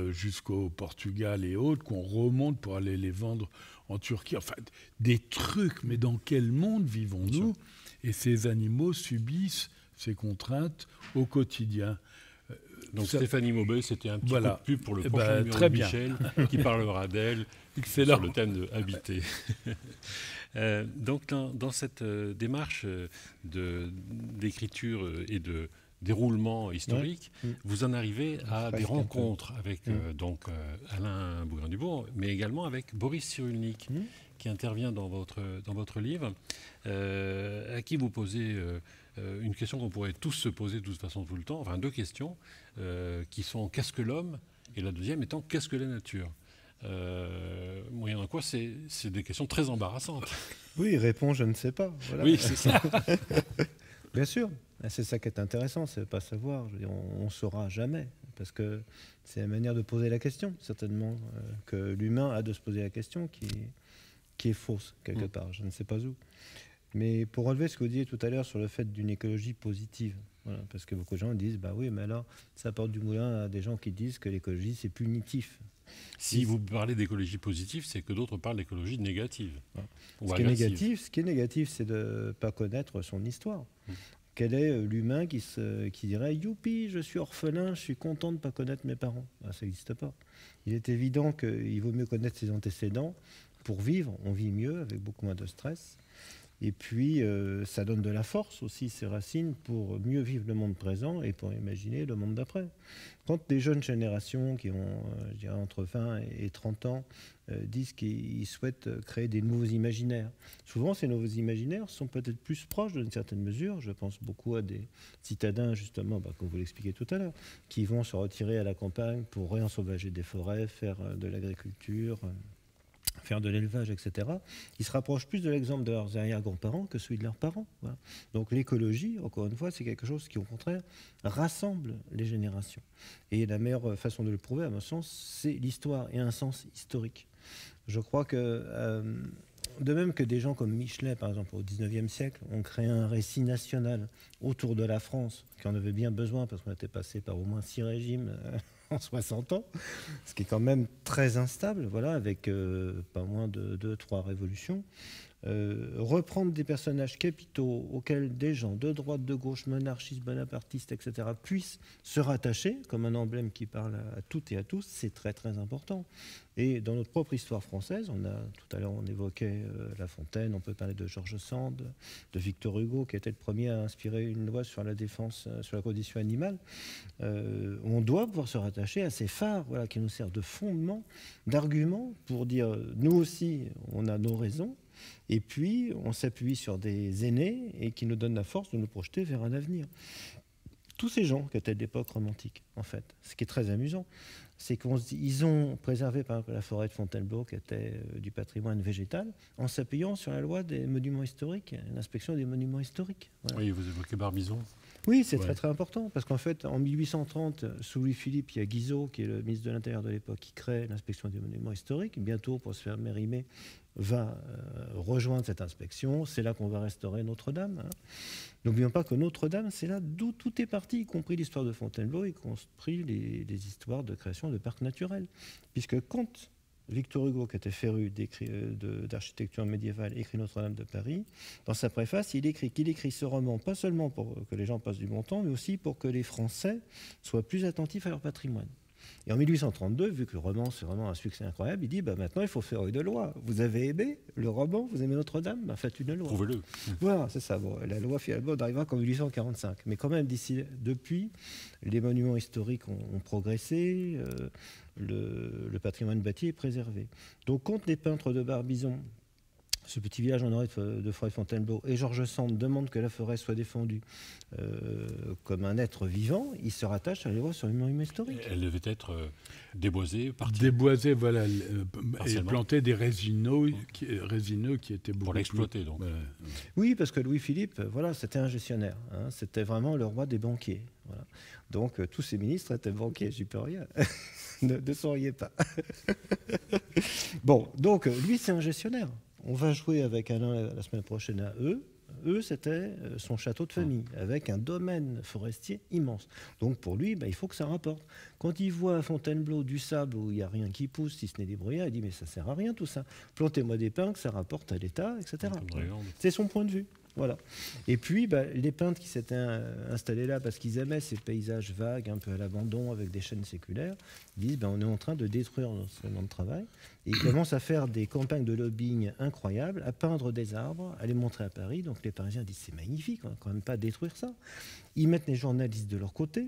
jusqu'au Portugal et autres, qu'on remonte pour aller les vendre en Turquie. Enfin, des trucs, mais dans quel monde vivons-nous? Et ces animaux subissent ces contraintes au quotidien. Donc Stéphanie Maubé, c'était un petit coup de pub pour le prochain numéro de Michel, qui parlera d'elle sur le thème de habiter. Donc dans cette démarche d'écriture et de déroulement historique, vous en arrivez à des rencontres avec Alain Bougrain-Dubourg, mais également avec Boris Cyrulnik, qui intervient dans votre livre, à qui vous posez... une question qu'on pourrait tous se poser de toute façon tout le temps, enfin deux questions, qui sont « qu'est-ce que l'homme ?» et la deuxième étant « qu'est-ce que la nature ?» Moyennant quoi, c'est des questions très embarrassantes. Oui, répond « je ne sais pas ». Voilà. Oui, c'est ça. Bien sûr, c'est ça qui est intéressant, c'est de ne pas savoir. Je veux dire, on ne saura jamais, parce que c'est la manière de poser la question, certainement, que l'humain a de se poser la question qui est fausse, quelque part, je ne sais pas où. Mais pour relever ce que vous disiez tout à l'heure sur le fait d'une écologie positive, voilà, parce que beaucoup de gens disent, bah oui, mais alors ça porte du moulin à des gens qui disent que l'écologie c'est punitif. Si vous parlez d'écologie positive, c'est que d'autres parlent d'écologie négative. Voilà. Ce qui est négatif, c'est de ne pas connaître son histoire. Quel est l'humain qui dirait « Youpi, je suis orphelin, je suis content de ne pas connaître mes parents ». Ça n'existe pas. Il est évident qu'il vaut mieux connaître ses antécédents pour vivre. On vit mieux, avec beaucoup moins de stress. Et puis, ça donne de la force aussi, ces racines, pour mieux vivre le monde présent et pour imaginer le monde d'après. Quand des jeunes générations qui ont, je dirais, entre 20 et 30 ans, disent qu'ils souhaitent créer des nouveaux imaginaires, souvent ces nouveaux imaginaires sont peut-être plus proches d'une certaine mesure. Je pense beaucoup à des citadins, justement, comme vous l'expliquez tout à l'heure, qui vont se retirer à la campagne pour réensauvager des forêts, faire de l'agriculture, faire de l'élevage, etc., qui se rapprochent plus de l'exemple de leurs arrière-grands-parents que celui de leurs parents. Voilà. Donc l'écologie, encore une fois, c'est quelque chose qui, au contraire, rassemble les générations. Et la meilleure façon de le prouver, à mon sens, c'est l'histoire et un sens historique. Je crois que, de même que des gens comme Michelet, par exemple, au XIXe siècle, ont créé un récit national autour de la France, qui en avait bien besoin, parce qu'on était passé par au moins 6 régimes en 60 ans, ce qui est quand même très instable, voilà, avec pas moins de 2-3 révolutions. Reprendre des personnages capitaux auxquels des gens de droite, de gauche, monarchistes, bonapartistes, etc., puissent se rattacher comme un emblème qui parle à toutes et à tous, c'est très très important. Et dans notre propre histoire française, tout à l'heure on évoquait La Fontaine, on peut parler de George Sand, de Victor Hugo, qui était le premier à inspirer une loi sur la défense, sur la condition animale. On doit pouvoir se rattacher à ces phares, voilà, qui nous servent de fondement, d'argument pour dire nous aussi on a nos raisons. Et puis, on s'appuie sur des aînés et qui nous donnent la force de nous projeter vers un avenir. Tous ces gens qui étaient de l'époque romantique, en fait, ce qui est très amusant, c'est qu'ils ont préservé, par exemple, la forêt de Fontainebleau, qui était du patrimoine végétal, en s'appuyant sur la loi des monuments historiques, l'inspection des monuments historiques. Voilà. Oui, vous évoquez Barbizon. Oui, c'est très très important, parce qu'en fait, en 1830, sous Louis-Philippe, il y a Guizot, qui est le ministre de l'Intérieur de l'époque, qui crée l'inspection des monuments historiques. Bientôt, pour se faire mérimer, va rejoindre cette inspection. C'est là qu'on va restaurer Notre-Dame. Hein. N'oublions pas que Notre-Dame, c'est là d'où tout est parti, y compris l'histoire de Fontainebleau, y compris les histoires de création de parcs naturels. Puisque quand Victor Hugo, qui était féru d'architecture médiévale, écrit Notre-Dame de Paris, dans sa préface, il écrit qu'il écrit ce roman pas seulement pour que les gens passent du bon temps, mais aussi pour que les Français soient plus attentifs à leur patrimoine. Et en 1832, vu que le roman, c'est vraiment un succès incroyable, il dit maintenant, il faut faire une loi. Vous avez aimé le roman, vous aimez Notre-Dame, faites une loi. Prouvez-le. Voilà, c'est ça. Bon, la loi, finalement, n'arrivera qu'en 1845. Mais quand même, depuis, les monuments historiques ont progressé, le patrimoine bâti est préservé. Donc, quand les peintres de Barbizon, ce petit village en oreille de Forêt-Fontainebleau, et George Sand demandent que la forêt soit défendue comme un être vivant, ils se rattachent à la loi sur les monuments historiques. Elle devait être déboisée, déboisée, voilà, et planter des résineux qui étaient beaucoup pour l'exploiter, donc. Oui, parce que Louis-Philippe, voilà, c'était un gestionnaire. Hein, c'était vraiment le roi des banquiers. Voilà. Donc, tous ses ministres étaient banquiers, j'y peux rien. ne souriez pas. Bon, donc, lui, c'est un gestionnaire. On va jouer avec Alain la semaine prochaine à Eux. Eux, c'était son château de famille, avec un domaine forestier immense. Donc pour lui, il faut que ça rapporte. Quand il voit à Fontainebleau du sable où il n'y a rien qui pousse, si ce n'est des bruyères, il dit mais ça ne sert à rien tout ça. Plantez-moi des pins, que ça rapporte à l'État, etc. C'est son point de vue. Voilà. Et puis, les peintres qui s'étaient installés là parce qu'ils aimaient ces paysages vagues, un peu à l'abandon, avec des chênes séculaires, disent on est en train de détruire notre instrument de travail. Et ils commencent à faire des campagnes de lobbying incroyables, à peindre des arbres, à les montrer à Paris. Donc les Parisiens disent c'est magnifique, on ne va quand même pas détruire ça. Ils mettent les journalistes de leur côté.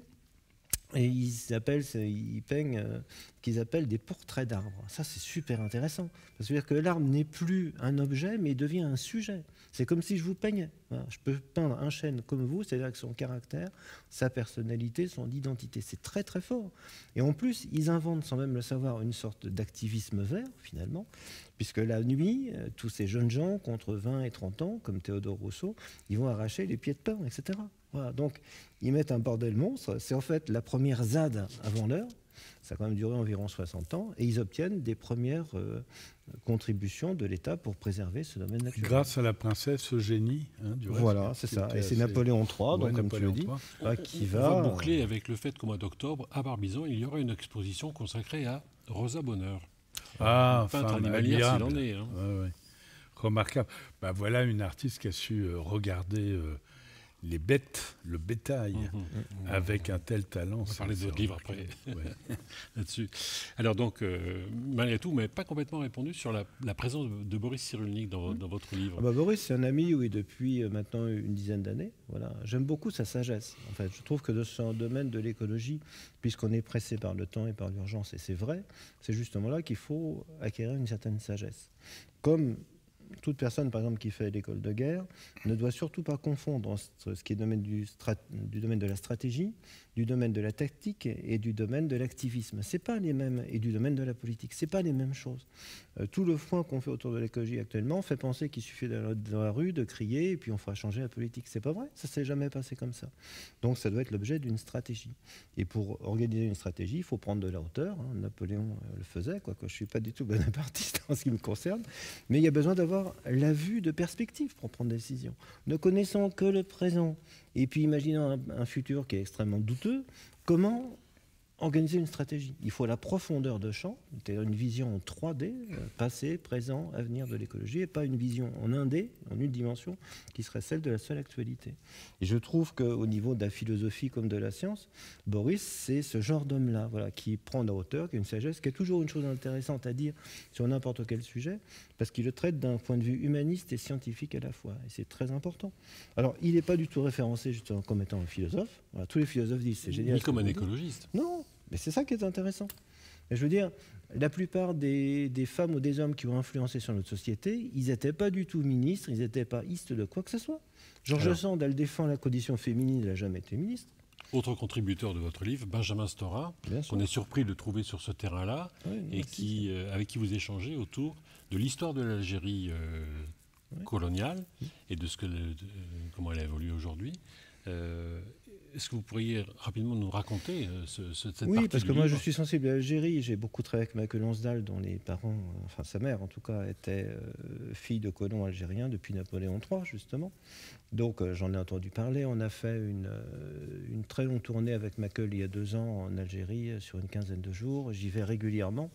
Et ils peignent qu'ils appellent des portraits d'arbres. Ça, c'est super intéressant. Parce que, que l'arbre n'est plus un objet, mais il devient un sujet. C'est comme si je vous peignais. Voilà. Je peux peindre un chêne comme vous, c'est-à-dire avec son caractère, sa personnalité, son identité. C'est très, très fort. Et en plus, ils inventent, sans même le savoir, une sorte d'activisme vert, finalement, puisque la nuit, tous ces jeunes gens, contre 20 et 30 ans, comme Théodore Rousseau, ils vont arracher les pieds de pin, etc. Voilà, donc ils mettent un bordel monstre. C'est en fait la première ZAD avant l'heure. Ça a quand même duré environ 60 ans. Et ils obtiennent des premières contributions de l'État pour préserver ce domaine naturel. Grâce à la princesse Eugénie. Du reste, voilà, c'est ça. Et c'est Napoléon III, donc, comme tu le dis, qui va... On va boucler avec le fait qu'au mois d'octobre, à Barbizon, il y aura une exposition consacrée à Rosa Bonheur. Peintre animalière s'il en est. Hein. Ouais. Remarquable. Voilà une artiste qui a su regarder les bêtes, le bétail, avec un tel talent. On va parler de livres après, là-dessus. Alors donc, malgré tout, mais pas complètement répondu sur la présence de Boris Cyrulnik dans votre livre. Ah bah Boris, c'est un ami, oui, depuis maintenant une dizaine d'années. Voilà. J'aime beaucoup sa sagesse. En fait, je trouve que dans ce domaine de l'écologie, puisqu'on est pressé par le temps et par l'urgence, et c'est vrai, c'est justement là qu'il faut acquérir une certaine sagesse. Comme toute personne, par exemple, qui fait l'école de guerre, ne doit surtout pas confondre ce qui est domaine du domaine de la stratégie, du domaine de la tactique et du domaine de l'activisme. C'est pas les mêmes, et du domaine de la politique. C'est pas les mêmes choses. Tout le foin qu'on fait autour de l'écologie actuellement fait penser qu'il suffit d'aller dans la rue, de crier, et puis on fera changer la politique. C'est pas vrai. Ça s'est jamais passé comme ça. Donc ça doit être l'objet d'une stratégie. Et pour organiser une stratégie, il faut prendre de la hauteur. Hein. Napoléon le faisait, quoi. Je suis pas du tout bonapartiste en ce qui me concerne, mais il y a besoin d'avoir la vue de perspective pour prendre des décisions. Ne connaissant que le présent, et puis imaginant un futur qui est extrêmement douteux, comment organiser une stratégie? Il faut la profondeur de champ, c'est-à-dire une vision en 3D, passé, présent, avenir de l'écologie, et pas une vision en 1D, en une dimension, qui serait celle de la seule actualité. Et je trouve qu'au niveau de la philosophie comme de la science, Boris, c'est ce genre d'homme-là, voilà, qui prend de la hauteur, qui a une sagesse, qui a toujours une chose intéressante à dire sur n'importe quel sujet, parce qu'il le traite d'un point de vue humaniste et scientifique à la fois. Et c'est très important. Alors, il n'est pas du tout référencé justement comme étant un philosophe. Voilà, tous les philosophes disent c'est génial. Ni comme un écologiste. Non, mais c'est ça qui est intéressant. Et je veux dire, la plupart des femmes ou des hommes qui ont influencé sur notre société, ils n'étaient pas du tout ministres, ils n'étaient pas istes de quoi que ce soit. Georges Sand, elle défend la condition féminine, elle n'a jamais été ministre. Autre contributeur de votre livre, Benjamin Stora, qu'on est surpris de trouver sur ce terrain-là, et avec qui vous échangez autour de l'histoire de l'Algérie coloniale et de comment elle a évolué aujourd'hui. Est-ce que vous pourriez rapidement nous raconter cette partie? Oui, parce que moi je suis sensible à l'Algérie. J'ai beaucoup travaillé avec Michael Lonsdal, dont les parents, enfin sa mère en tout cas, était fille de colons algériens depuis Napoléon III, justement. Donc j'en ai entendu parler. On a fait une très longue tournée avec Michael il y a 2 ans en Algérie sur une quinzaine de jours. J'y vais régulièrement.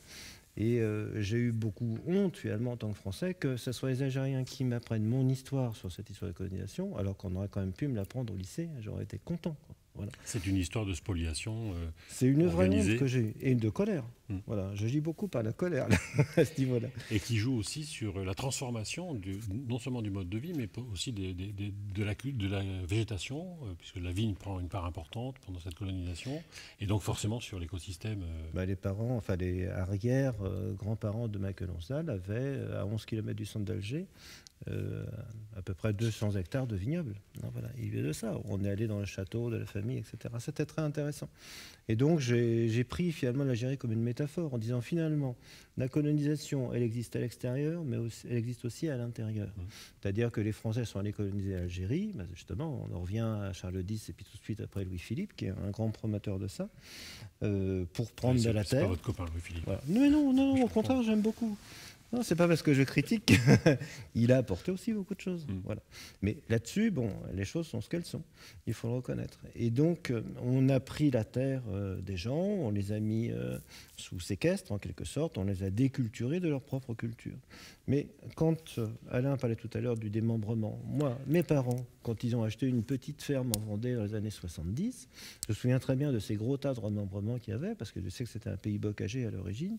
Et j'ai eu beaucoup honte, finalement, en tant que Français, que ce soit les Algériens qui m'apprennent mon histoire sur cette histoire de colonisation, alors qu'on aurait quand même pu me l'apprendre au lycée. J'aurais été content, quoi. Voilà. C'est une histoire de spoliation c'est une vraie honte que j'ai eue, et de colère. Voilà, je gis beaucoup par la colère là, à ce niveau-là. Et qui joue aussi sur la transformation, non seulement du mode de vie, mais aussi de la végétation, puisque la vigne prend une part importante pendant cette colonisation, et donc forcément sur l'écosystème. Les parents, enfin les arrière-grands-parents de Michael Lonsdal avaient, à 11 km du centre d'Alger, à peu près 200 hectares de vignobles. Non, voilà, il y avait de ça. On est allé dans le château de la famille, etc. C'était très intéressant. Et donc j'ai pris finalement l'Algérie comme une métaphore en disant finalement la colonisation, elle existe à l'extérieur, mais aussi, elle existe aussi à l'intérieur. C'est-à-dire que les Français sont allés coloniser l'Algérie. Justement, on revient à Charles X et puis tout de suite après Louis-Philippe, qui est un grand promoteur de ça, pour prendre de la terre. C'est pas votre copain Louis-Philippe. Voilà. Mais non, au contraire, j'aime beaucoup. Non, c'est pas parce que je critique qu'il a apporté aussi beaucoup de choses. Voilà. Mais là-dessus, bon, les choses sont ce qu'elles sont. Il faut le reconnaître. Et donc, on a pris la terre des gens, on les a mis sous séquestre, en quelque sorte, on les a déculturés de leur propre culture. Mais quand Alain parlait tout à l'heure du démembrement, moi, mes parents, quand ils ont acheté une petite ferme en Vendée dans les années 70, je me souviens très bien de ces gros tas de remembrements qu'il y avait, parce que je sais que c'était un pays bocager à l'origine.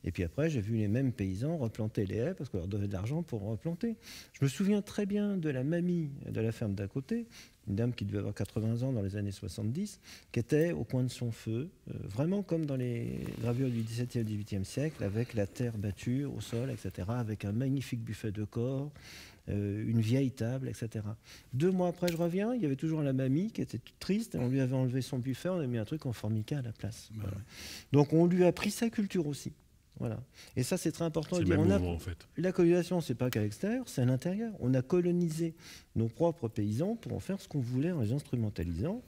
Et puis après, j'ai vu les mêmes paysans replanter les haies, parce qu'on leur donnait de l'argent pour replanter. Je me souviens très bien de la mamie de la ferme d'à côté, une dame qui devait avoir 80 ans dans les années 70, qui était au coin de son feu, vraiment comme dans les gravures du XVIIe et XVIIIe siècle, avec la terre battue au sol, etc., avec un magnifique buffet de corps, une vieille table, etc. 2 mois après, je reviens, il y avait toujours la mamie qui était toute triste, et on lui avait enlevé son buffet, on a mis un truc en formica à la place. Voilà. Donc on lui a pris sa culture aussi. Voilà. Et ça, c'est très important. C'est le même mouvement, en fait. La colonisation, c'est pas qu'à l'extérieur, c'est à l'intérieur. On a colonisé nos propres paysans pour en faire ce qu'on voulait en les instrumentalisant.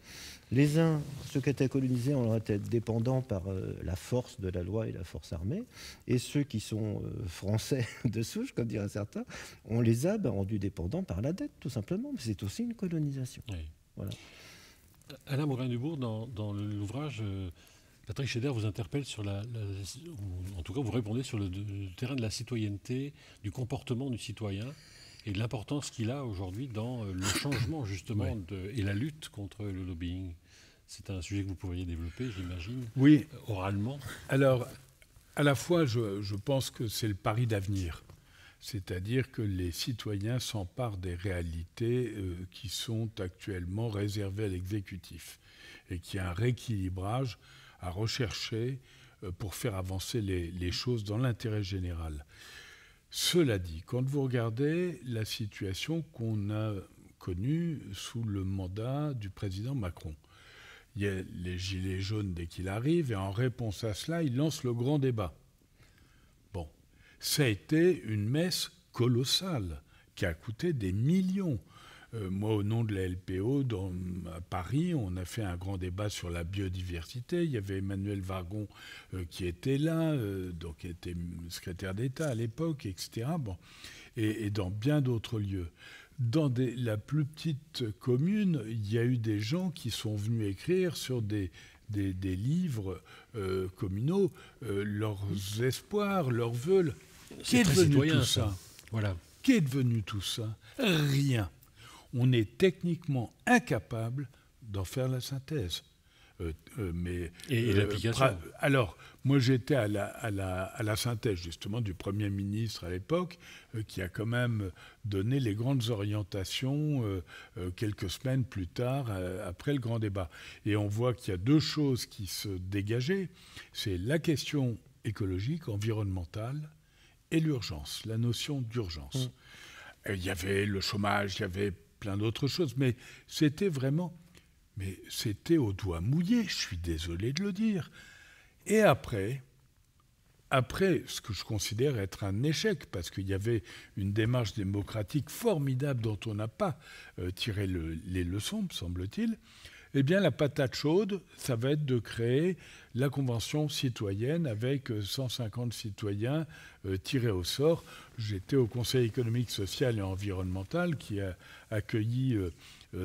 Les uns, ceux qui étaient colonisés, on leur était dépendants par la force de la loi et la force armée. Et ceux qui sont français de souche, comme diraient certains, on les a rendus dépendants par la dette, tout simplement. Mais c'est aussi une colonisation. Oui. Voilà. Alain Morin-Dubourg, dans l'ouvrage... Patrick Scheder vous interpelle sur ou en tout cas vous répondez sur le terrain de la citoyenneté, du comportement du citoyen, et de l'importance qu'il a aujourd'hui dans le changement justement et la lutte contre le lobbying. C'est un sujet que vous pourriez développer, j'imagine, oralement. Alors, à la fois, je pense que c'est le pari d'avenir. C'est-à-dire que les citoyens s'emparent des réalités qui sont actuellement réservées à l'exécutif et qu'il y a un rééquilibrage à rechercher pour faire avancer les choses dans l'intérêt général. Cela dit, quand vous regardez la situation qu'on a connue sous le mandat du président Macron, il y a les gilets jaunes dès qu'il arrive, et en réponse à cela, il lance le grand débat. Bon, ça a été une messe colossale qui a coûté des millions. Moi, au nom de la LPO, à Paris, on a fait un grand débat sur la biodiversité. Il y avait Emmanuel Vargon qui était là, donc qui était secrétaire d'État à l'époque, etc. Bon. Et dans bien d'autres lieux. Dans la plus petite commune, il y a eu des gens qui sont venus écrire sur des livres communaux leurs espoirs, leurs vœux. Qui est devenu tout ça ? Voilà. Qui est devenu tout ça ? Rien. On est techniquement incapable d'en faire la synthèse. Et l'application. Alors, moi j'étais à la synthèse justement du Premier ministre à l'époque, qui a quand même donné les grandes orientations quelques semaines plus tard, après le grand débat. Et on voit qu'il y a deux choses qui se dégageaient. C'est la question écologique, environnementale, et l'urgence, la notion d'urgence. Il y avait le chômage, il y avait plein d'autres choses, mais c'était vraiment... Mais c'était au doigt mouillé, je suis désolé de le dire. Et après ce que je considère être un échec, parce qu'il y avait une démarche démocratique formidable dont on n'a pas tiré les leçons, me semble-t-il, eh bien la patate chaude, ça va être de créer la Convention citoyenne avec 150 citoyens tirés au sort. J'étais au Conseil économique, social et environnemental qui a accueilli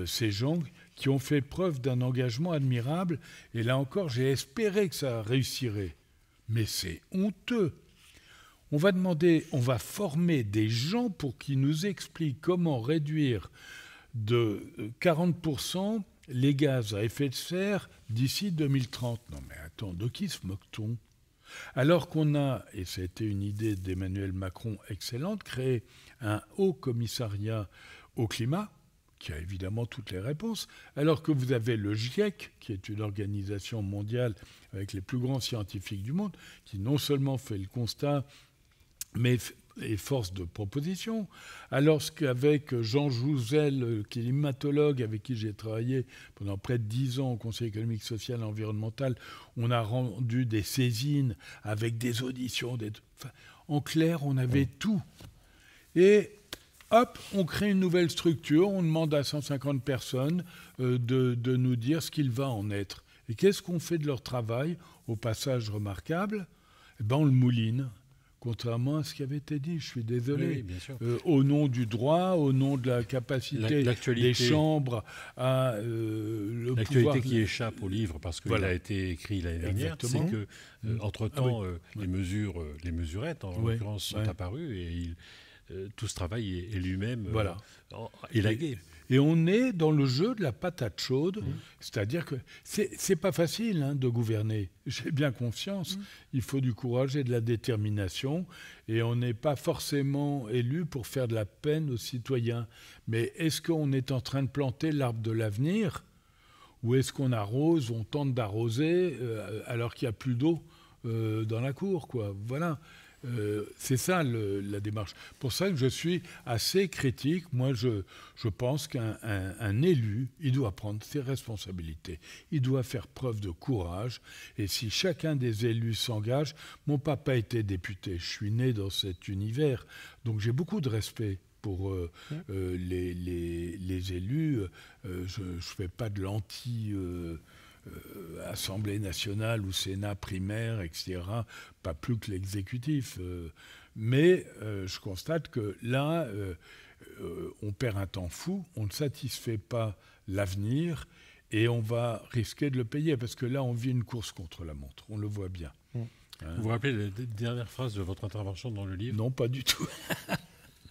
ces gens qui ont fait preuve d'un engagement admirable. Et là encore, j'ai espéré que ça réussirait. Mais c'est honteux. On va former des gens pour qu'ils nous expliquent comment réduire de 40% les gaz à effet de serre d'ici 2030. Non mais attends, de qui se moque-t-on ? Alors qu'on a, et ça a été une idée d'Emmanuel Macron excellente, créé un haut commissariat au climat, qui a évidemment toutes les réponses, alors que vous avez le GIEC, qui est une organisation mondiale avec les plus grands scientifiques du monde, qui non seulement fait le constat, mais est force de proposition, alors qu'avec Jean Jouzel, qui est limatologue avec qui j'ai travaillé pendant près de 10 ans au Conseil économique, social et environnemental, on a rendu des saisines avec des auditions. En clair, on avait tout. Et hop, on crée une nouvelle structure, on demande à 150 personnes de nous dire ce qu'il va en être. Et qu'est-ce qu'on fait de leur travail, au passage remarquable ? Eh ben, on le mouline. Contrairement à ce qui avait été dit, je suis désolé. Oui, bien sûr. Au nom du droit, au nom de la capacité des chambres à le pouvoir... L'actualité qui échappe au livre, parce qu'il a été écrit l'année dernière, c'est que, entre-temps, les mesurettes, en l'occurrence, sont apparues, et tout ce travail est lui-même élagué. Et on est dans le jeu de la patate chaude, c'est-à-dire que c'est pas facile de gouverner. J'ai bien conscience. Il faut du courage et de la détermination, et on n'est pas forcément élu pour faire de la peine aux citoyens. Mais est-ce qu'on est en train de planter l'arbre de l'avenir, ou est-ce qu'on arrose, on tente d'arroser alors qu'il n'y a plus d'eau dans la cour, quoi. Voilà. C'est ça la démarche. Pour ça que je suis assez critique. Moi, je pense qu'un élu, il doit prendre ses responsabilités. Il doit faire preuve de courage. Et si chacun des élus s'engage, mon papa était député. Je suis né dans cet univers. Donc j'ai beaucoup de respect pour les élus. Je ne fais pas de Assemblée nationale ou Sénat primaire, etc., pas plus que l'exécutif. Mais je constate que là, on perd un temps fou, on ne satisfait pas l'avenir et on va risquer de le payer, parce que là, on vit une course contre la montre, on le voit bien. Vous vous rappelez la dernière phrase de votre intervention dans le livre ? Non, pas du tout.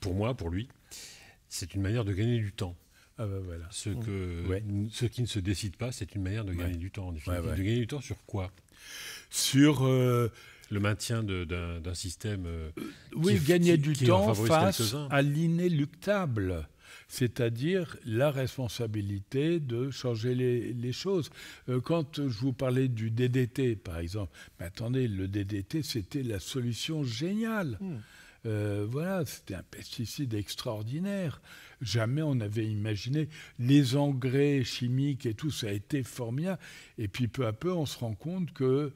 Pour moi, pour lui. c'est une manière de gagner du temps. Ah ben voilà. Ce qui ne se décide pas, c'est une manière de gagner du temps, en définitive. De gagner du temps sur quoi? Sur le maintien d'un système gagner du temps face à l'inéluctable, c'est-à-dire la responsabilité de changer les choses. Quand je vous parlais du DDT, par exemple, mais attendez, le DDT, c'était la solution géniale. Voilà, c'était un pesticide extraordinaire. Jamais on avait imaginé. Les engrais chimiques et tout, ça a été formidable. Et puis peu à peu, on se rend compte que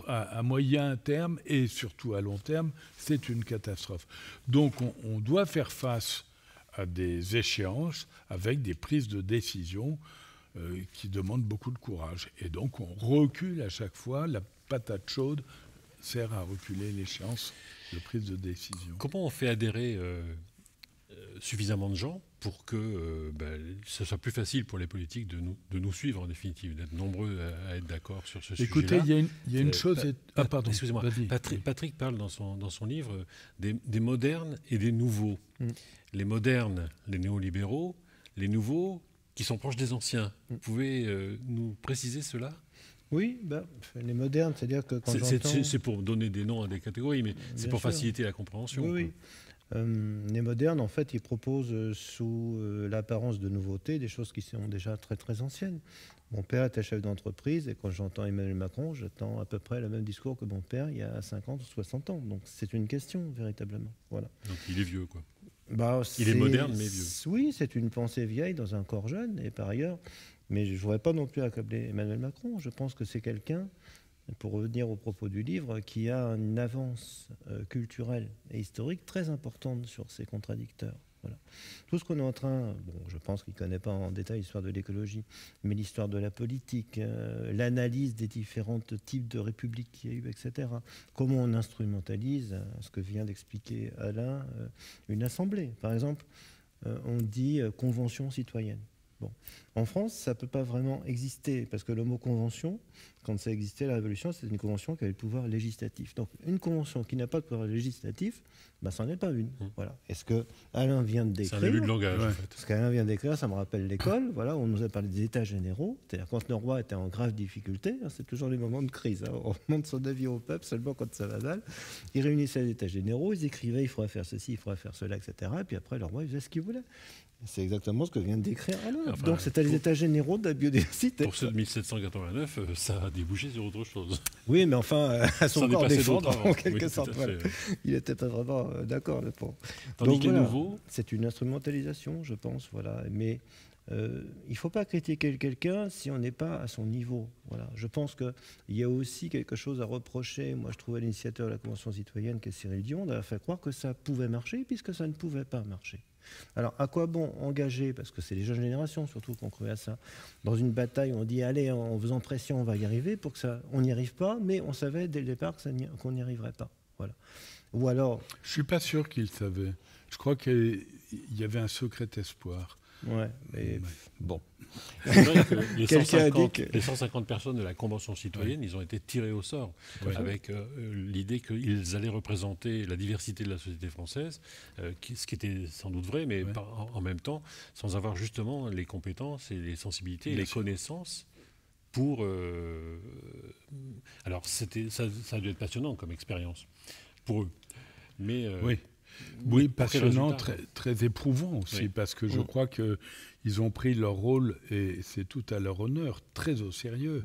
à moyen terme et surtout à long terme, c'est une catastrophe. Donc on doit faire face à des échéances avec des prises de décision qui demandent beaucoup de courage. Et donc on recule à chaque fois. La patate chaude sert à reculer l'échéance de prise de décision. Comment on fait adhérer suffisamment de gens pour que ce soit plus facile pour les politiques de nous suivre, en définitive, d'être nombreux à être d'accord sur ce sujet-là? Écoutez, il y a une chose... pardon. Excusez-moi. Patrick parle dans son livre des modernes et des nouveaux. Les modernes, les néolibéraux, les nouveaux, qui sont proches des anciens. Vous pouvez nous préciser cela? Oui, les modernes, c'est-à-dire que quand j'entends... C'est pour donner des noms à des catégories, mais c'est pour faciliter la compréhension. Oui. Les modernes, en fait, ils proposent sous l'apparence de nouveautés des choses qui sont déjà très très anciennes. Mon père était chef d'entreprise et quand j'entends Emmanuel Macron, j'entends à peu près le même discours que mon père il y a 50 ou 60 ans. Donc c'est une question, véritablement. Voilà. Donc il est vieux, quoi. Il est moderne, mais vieux. Oui, c'est une pensée vieille dans un corps jeune. Et par ailleurs, mais je ne voudrais pas non plus accabler Emmanuel Macron. Je pense que c'est quelqu'un, pour revenir au propos du livre, qui a une avance culturelle et historique très importante sur ses contradicteurs. Voilà. Tout ce qu'on est en train... je pense qu'il ne connaît pas en détail l'histoire de l'écologie, mais l'histoire de la politique, l'analyse des différents types de républiques qu'il y a eu, etc. Comment on instrumentalise, ce que vient d'expliquer Alain, une assemblée. Par exemple, on dit convention citoyenne. Bon. En France, ça ne peut pas vraiment exister, parce que le mot convention, quand ça existait à la Révolution, c'était une convention qui avait le pouvoir législatif. Donc une convention qui n'a pas de pouvoir législatif, ça n'en est pas une. Voilà. Est-ce que Alain vient de décrire... C'est un début de langage, en fait. Ce qu'Alain vient d'écrire, ça me rappelle l'école. Voilà, on nous a parlé des états généraux, c'est-à-dire quand le roi était en grave difficulté, c'est toujours les moments de crise. On montre son avis au peuple seulement quand ça va mal. Ils réunissaient les états généraux, ils écrivaient, il faudrait faire ceci, il faudrait faire cela, etc. Et puis après, le roi, il faisait ce qu'il voulait. C'est exactement ce que vient de décrire Alain. Donc c'était les états généraux de la biodiversité. Pour ceux de 1789, ça a débouché sur autre chose. Oui, mais enfin, à son corps défendre, en quelque sorte. Voilà. Il n'était pas vraiment d'accord. Tandis que les nouveaux... C'est une instrumentalisation, je pense. Voilà. Mais il ne faut pas critiquer quelqu'un si on n'est pas à son niveau. Voilà. Je pense qu'il y a aussi quelque chose à reprocher. Moi, je trouvais l'initiateur de la Convention citoyenne, qui est Cyril Dion, d'avoir fait croire que ça pouvait marcher, puisque ça ne pouvait pas marcher. Alors, à quoi bon engager, parce que c'est les jeunes générations surtout qui ont cru à ça, dans une bataille où on dit, allez, en faisant pression, on va y arriver, pour que ça, on n'y arrive pas, mais on savait dès le départ qu'on n'y arriverait pas. Voilà. Ou alors... Je ne suis pas sûr qu'ils savaient. Je crois qu'il y avait un secret espoir. Ouais, mais bon. C'est vrai que les 150 personnes de la Convention citoyenne, ils ont été tirés au sort avec l'idée qu'ils allaient représenter la diversité de la société française, ce qui était sans doute vrai, mais en même temps, sans avoir justement les compétences et les sensibilités et les connaissances pour... Alors, ça a dû être passionnant comme expérience pour eux. Mais... Oui, passionnant, très éprouvant aussi, parce que je crois qu'ils ont pris leur rôle, et c'est tout à leur honneur, très au sérieux.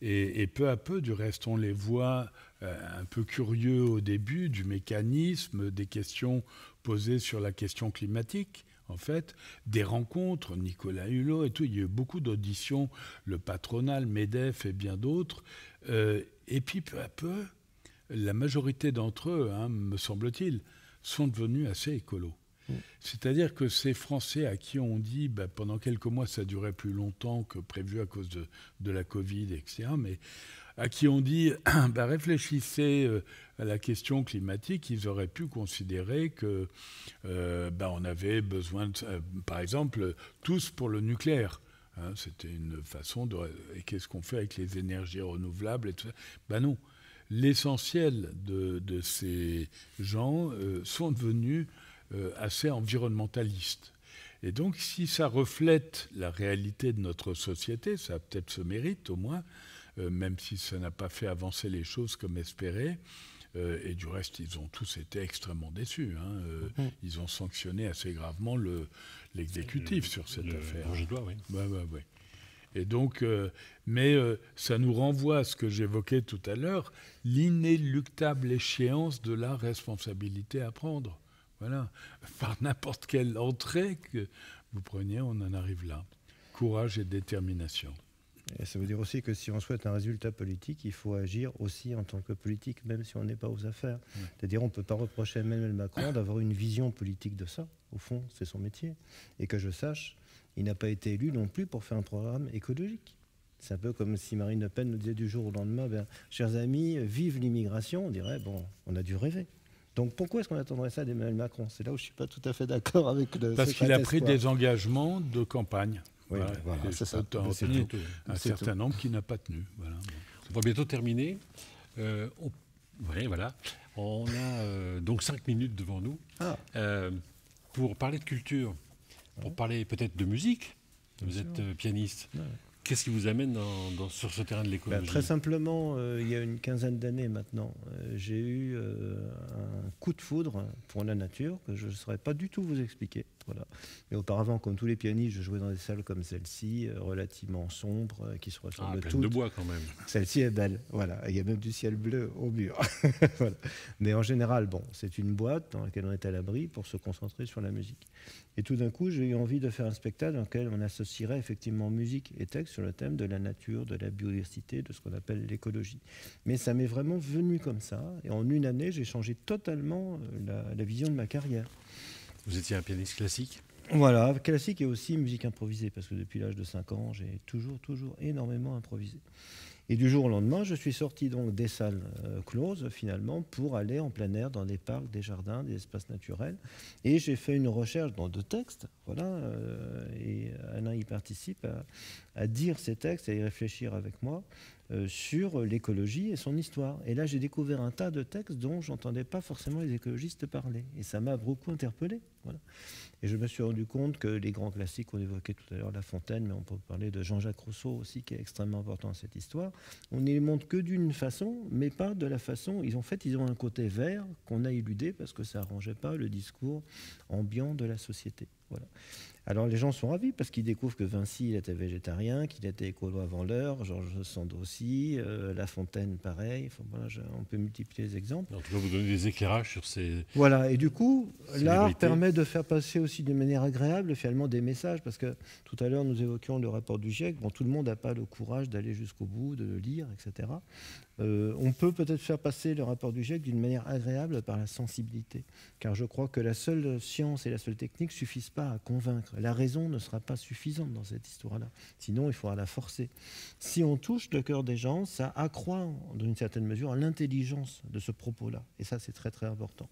Et peu à peu, du reste, on les voit un peu curieux au début du mécanisme, des questions posées sur la question climatique. En fait, des rencontres, Nicolas Hulot et tout, il y a eu beaucoup d'auditions, le patronat, le MEDEF et bien d'autres. Et puis, peu à peu, la majorité d'entre eux, me semble-t-il, sont devenus assez écolos. C'est-à-dire que ces Français à qui on dit pendant quelques mois ça durait plus longtemps que prévu à cause de la Covid, etc., mais à qui on dit réfléchissez à la question climatique, ils auraient pu considérer que on avait besoin, par exemple, tous pour le nucléaire. C'était une façon de... Et qu'est-ce qu'on fait avec les énergies renouvelables et tout ça ? Non. L'essentiel de ces gens sont devenus assez environnementaliste. Et donc, si ça reflète la réalité de notre société, ça a peut-être ce mérite au moins, même si ça n'a pas fait avancer les choses comme espéré. Et du reste, ils ont tous été extrêmement déçus. Ils ont sanctionné assez gravement l'exécutif sur cette affaire. Projet de loi, oui. Ouais. Et donc, mais ça nous renvoie à ce que j'évoquais tout à l'heure, l'inéluctable échéance de la responsabilité à prendre. Voilà, par n'importe quelle entrée que vous preniez, on en arrive là. Courage et détermination. Et ça veut dire aussi que si on souhaite un résultat politique, il faut agir aussi en tant que politique, même si on n'est pas aux affaires. Ouais. C'est-à-dire on ne peut pas reprocher à Emmanuel Macron d'avoir une vision politique de ça. Au fond, c'est son métier. Et que je sache, il n'a pas été élu non plus pour faire un programme écologique. C'est un peu comme si Marine Le Pen nous disait du jour au lendemain, chers amis, vive l'immigration. On dirait, bon, on a dû rêver. Donc pourquoi est-ce qu'on attendrait ça d'Emmanuel Macron? C'est là où je ne suis pas tout à fait d'accord avec le... Parce qu'il a pris des engagements de campagne. Oui, voilà, c'est ça. Un certain nombre qui n'a pas tenu. Voilà. On va bientôt terminer. Voilà. On a donc 5 minutes devant nous pour parler de culture, pour parler peut-être de musique. Vous êtes pianiste. Ouais. Qu'est-ce qui vous amène sur ce terrain de l'écologie? Très simplement, il y a une quinzaine d'années maintenant, j'ai eu un coup de foudre pour la nature que je ne saurais pas du tout vous expliquer. Voilà. Mais auparavant, comme tous les pianistes, je jouais dans des salles comme celle-ci, relativement sombres, qui se ressemblent toutes. Pleine de bois quand même. Celle-ci est belle, voilà. Il y a même du ciel bleu au mur. Voilà. Mais en général, c'est une boîte dans laquelle on est à l'abri pour se concentrer sur la musique. Et tout d'un coup, j'ai eu envie de faire un spectacle dans lequel on associerait effectivement musique et texte sur le thème de la nature, de la biodiversité, de ce qu'on appelle l'écologie. Mais ça m'est vraiment venu comme ça. Et en une année, j'ai changé totalement la vision de ma carrière. Vous étiez un pianiste classique? Voilà, classique et aussi musique improvisée, parce que depuis l'âge de 5 ans, j'ai toujours énormément improvisé. Et du jour au lendemain, je suis sorti donc des salles closes, finalement, pour aller en plein air dans des parcs, des jardins, des espaces naturels. Et j'ai fait une recherche dans 2 textes, voilà, et Alain y participe à dire ces textes, à y réfléchir avec moi sur l'écologie et son histoire. Et là, j'ai découvert un tas de textes dont je n'entendais pas forcément les écologistes parler. Et ça m'a beaucoup interpellé. Voilà. Et je me suis rendu compte que les grands classiques, on évoquait tout à l'heure La Fontaine, mais on peut parler de Jean-Jacques Rousseau aussi, qui est extrêmement important dans cette histoire. On ne les montre que d'une façon, mais pas de la façon. Ils ont un côté vert qu'on a éludé parce que ça n'arrangeait pas le discours ambiant de la société. Voilà. Alors les gens sont ravis parce qu'ils découvrent que Vinci il était végétarien, qu'il était écolo avant l'heure, Georges Sand aussi, La Fontaine pareil. Enfin, voilà, on peut multiplier les exemples. En tout cas, vous donnez des éclairages sur ces... Voilà, et du coup, l'art permet de faire passer aussi d'une manière agréable finalement des messages, parce que tout à l'heure nous évoquions le rapport du GIEC. Bon, tout le monde n'a pas le courage d'aller jusqu'au bout, de le lire, etc. On peut peut-être faire passer le rapport du GIEC d'une manière agréable par la sensibilité, car je crois que la seule science et la seule technique ne suffisent pas à convaincre. La raison ne sera pas suffisante dans cette histoire-là, sinon il faudra la forcer. Si on touche le cœur des gens, ça accroît d'une certaine mesure l'intelligence de ce propos-là, et ça c'est très très important.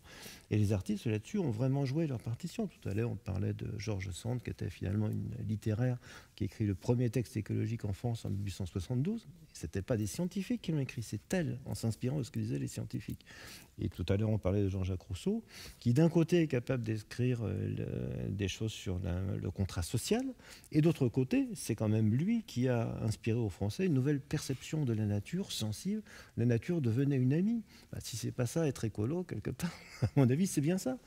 Et les artistes là-dessus ont vraiment joué leur partition. Tout à l'heure on parlait de Georges Sand, qui était finalement une littéraire qui écrit le premier texte écologique en France en 1872. Ce n'étaient pas des scientifiques qui l'ont écrit, c'est elle, en s'inspirant de ce que disaient les scientifiques. Et tout à l'heure, on parlait de Jean-Jacques Rousseau, qui d'un côté est capable d'écrire des choses sur le contrat social, et d'autre côté, c'est quand même lui qui a inspiré aux Français une nouvelle perception de la nature sensible. La nature devenait une amie. Si c'est pas ça, être écolo, quelque part, à mon avis, c'est bien ça.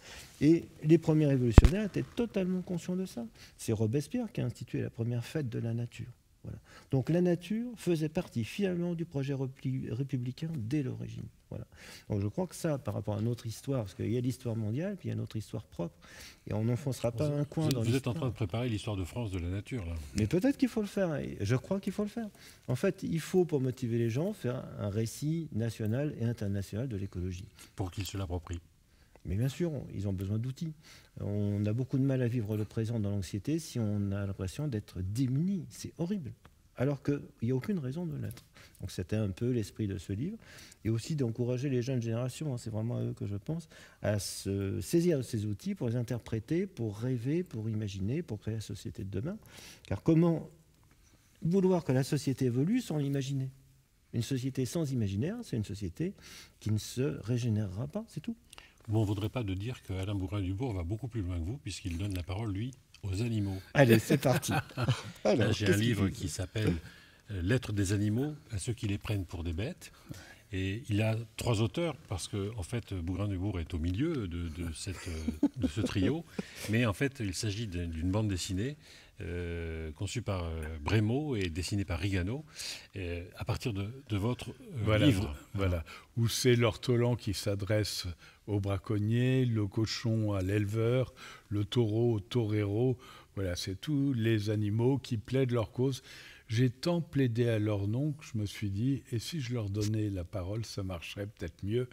Et les premiers révolutionnaires étaient totalement conscients de ça. C'est Robespierre qui a institué la première fête de la nature. Voilà. Donc la nature faisait partie finalement du projet républicain dès l'origine. Voilà. Donc je crois que ça, par rapport à notre histoire, parce qu'il y a l'histoire mondiale, puis il y a notre histoire propre, et on n'enfoncera pas un coin dans l'histoire. Vous êtes en train de préparer l'histoire de France de la nature, là. Mais peut-être qu'il faut le faire, je crois qu'il faut le faire. En fait, il faut, pour motiver les gens, faire un récit national et international de l'écologie. Pour qu'ils se l'approprient. Mais bien sûr, ils ont besoin d'outils. On a beaucoup de mal à vivre le présent dans l'anxiété si on a l'impression d'être démuni. C'est horrible. Alors qu'il n'y a aucune raison de l'être. Donc c'était un peu l'esprit de ce livre. Et aussi d'encourager les jeunes générations, c'est vraiment à eux que je pense, à se saisir de ces outils pour les interpréter, pour rêver, pour imaginer, pour créer la société de demain. Car comment vouloir que la société évolue sans l'imaginer ? Une société sans imaginaire, c'est une société qui ne se régénérera pas, c'est tout. Mais on ne voudrait pas de dire qu'Alain Bougrain-Dubourg va beaucoup plus loin que vous, puisqu'il donne la parole, lui, aux animaux. Allez, c'est parti. Alors, Là, j'ai un livre qui s'appelle Lettres des animaux à ceux qui les prennent pour des bêtes. Et il a 3 auteurs, parce que en fait, Bougrain-Dubourg est au milieu de ce trio. Mais en fait, il s'agit d'une bande dessinée conçue par Brémaud et dessinée par Rigano, à partir de votre livre. Voilà, où c'est l'ortolan qui s'adresse au braconnier, le cochon à l'éleveur, le taureau au torero. Voilà, c'est tous les animaux qui plaident leur cause. J'ai tant plaidé à leur nom que je me suis dit, et si je leur donnais la parole, ça marcherait peut-être mieux,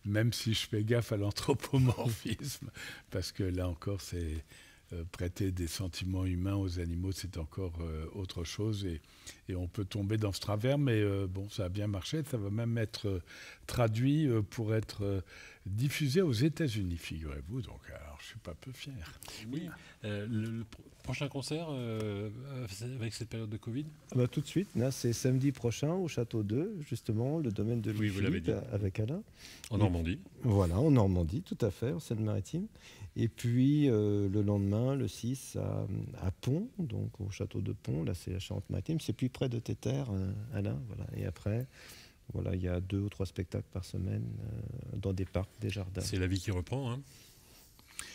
même si je fais gaffe à l'anthropomorphisme, parce que là encore, c'est prêter des sentiments humains aux animaux, c'est encore autre chose, et on peut tomber dans ce travers, mais bon, ça a bien marché, ça va même être traduit pour être diffusé aux États-Unis, figurez-vous, donc alors je suis pas peu fier. Oui. Le prochain concert avec cette période de Covid? Tout de suite, là, c'est samedi prochain au Château 2, justement, le domaine de Louis-Philippe, avec Alain. En Normandie. Voilà, en Normandie, tout à fait, en Seine-Maritime. Et puis le lendemain, le 6, à Pont, donc au Château de Pont, là c'est la Charente-Maritime, c'est plus près de Tétère, Alain. Voilà. Et après, voilà, il y a 2 ou 3 spectacles par semaine dans des parcs, des jardins. C'est la vie qui reprend, hein.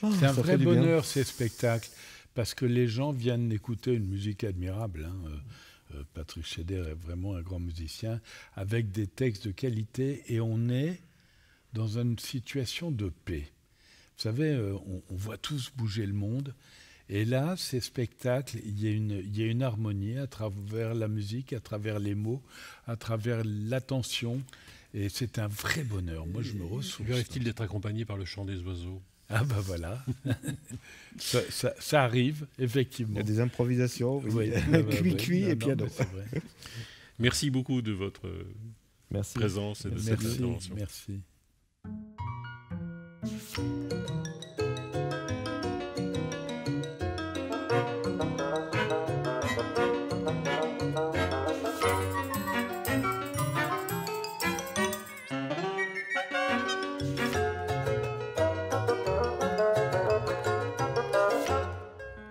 C'est un vrai bonheur, ces spectacles, parce que les gens viennent écouter une musique admirable. Patrick Scheder est vraiment un grand musicien, avec des textes de qualité, et on est dans une situation de paix. Vous savez, on voit tous bouger le monde, et là, ces spectacles, il y a une harmonie à travers la musique, à travers les mots, à travers l'attention, et c'est un vrai bonheur. Moi, je me ressource. Lui arrive-t-il d'être accompagné par le chant des oiseaux? Ah ben voilà, ça arrive, effectivement. Il y a des improvisations, oui. Cuit et piano. Merci beaucoup de votre présence et de cette intervention. Merci.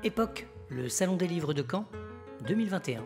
Époque, le Salon des livres de Caen, 2021.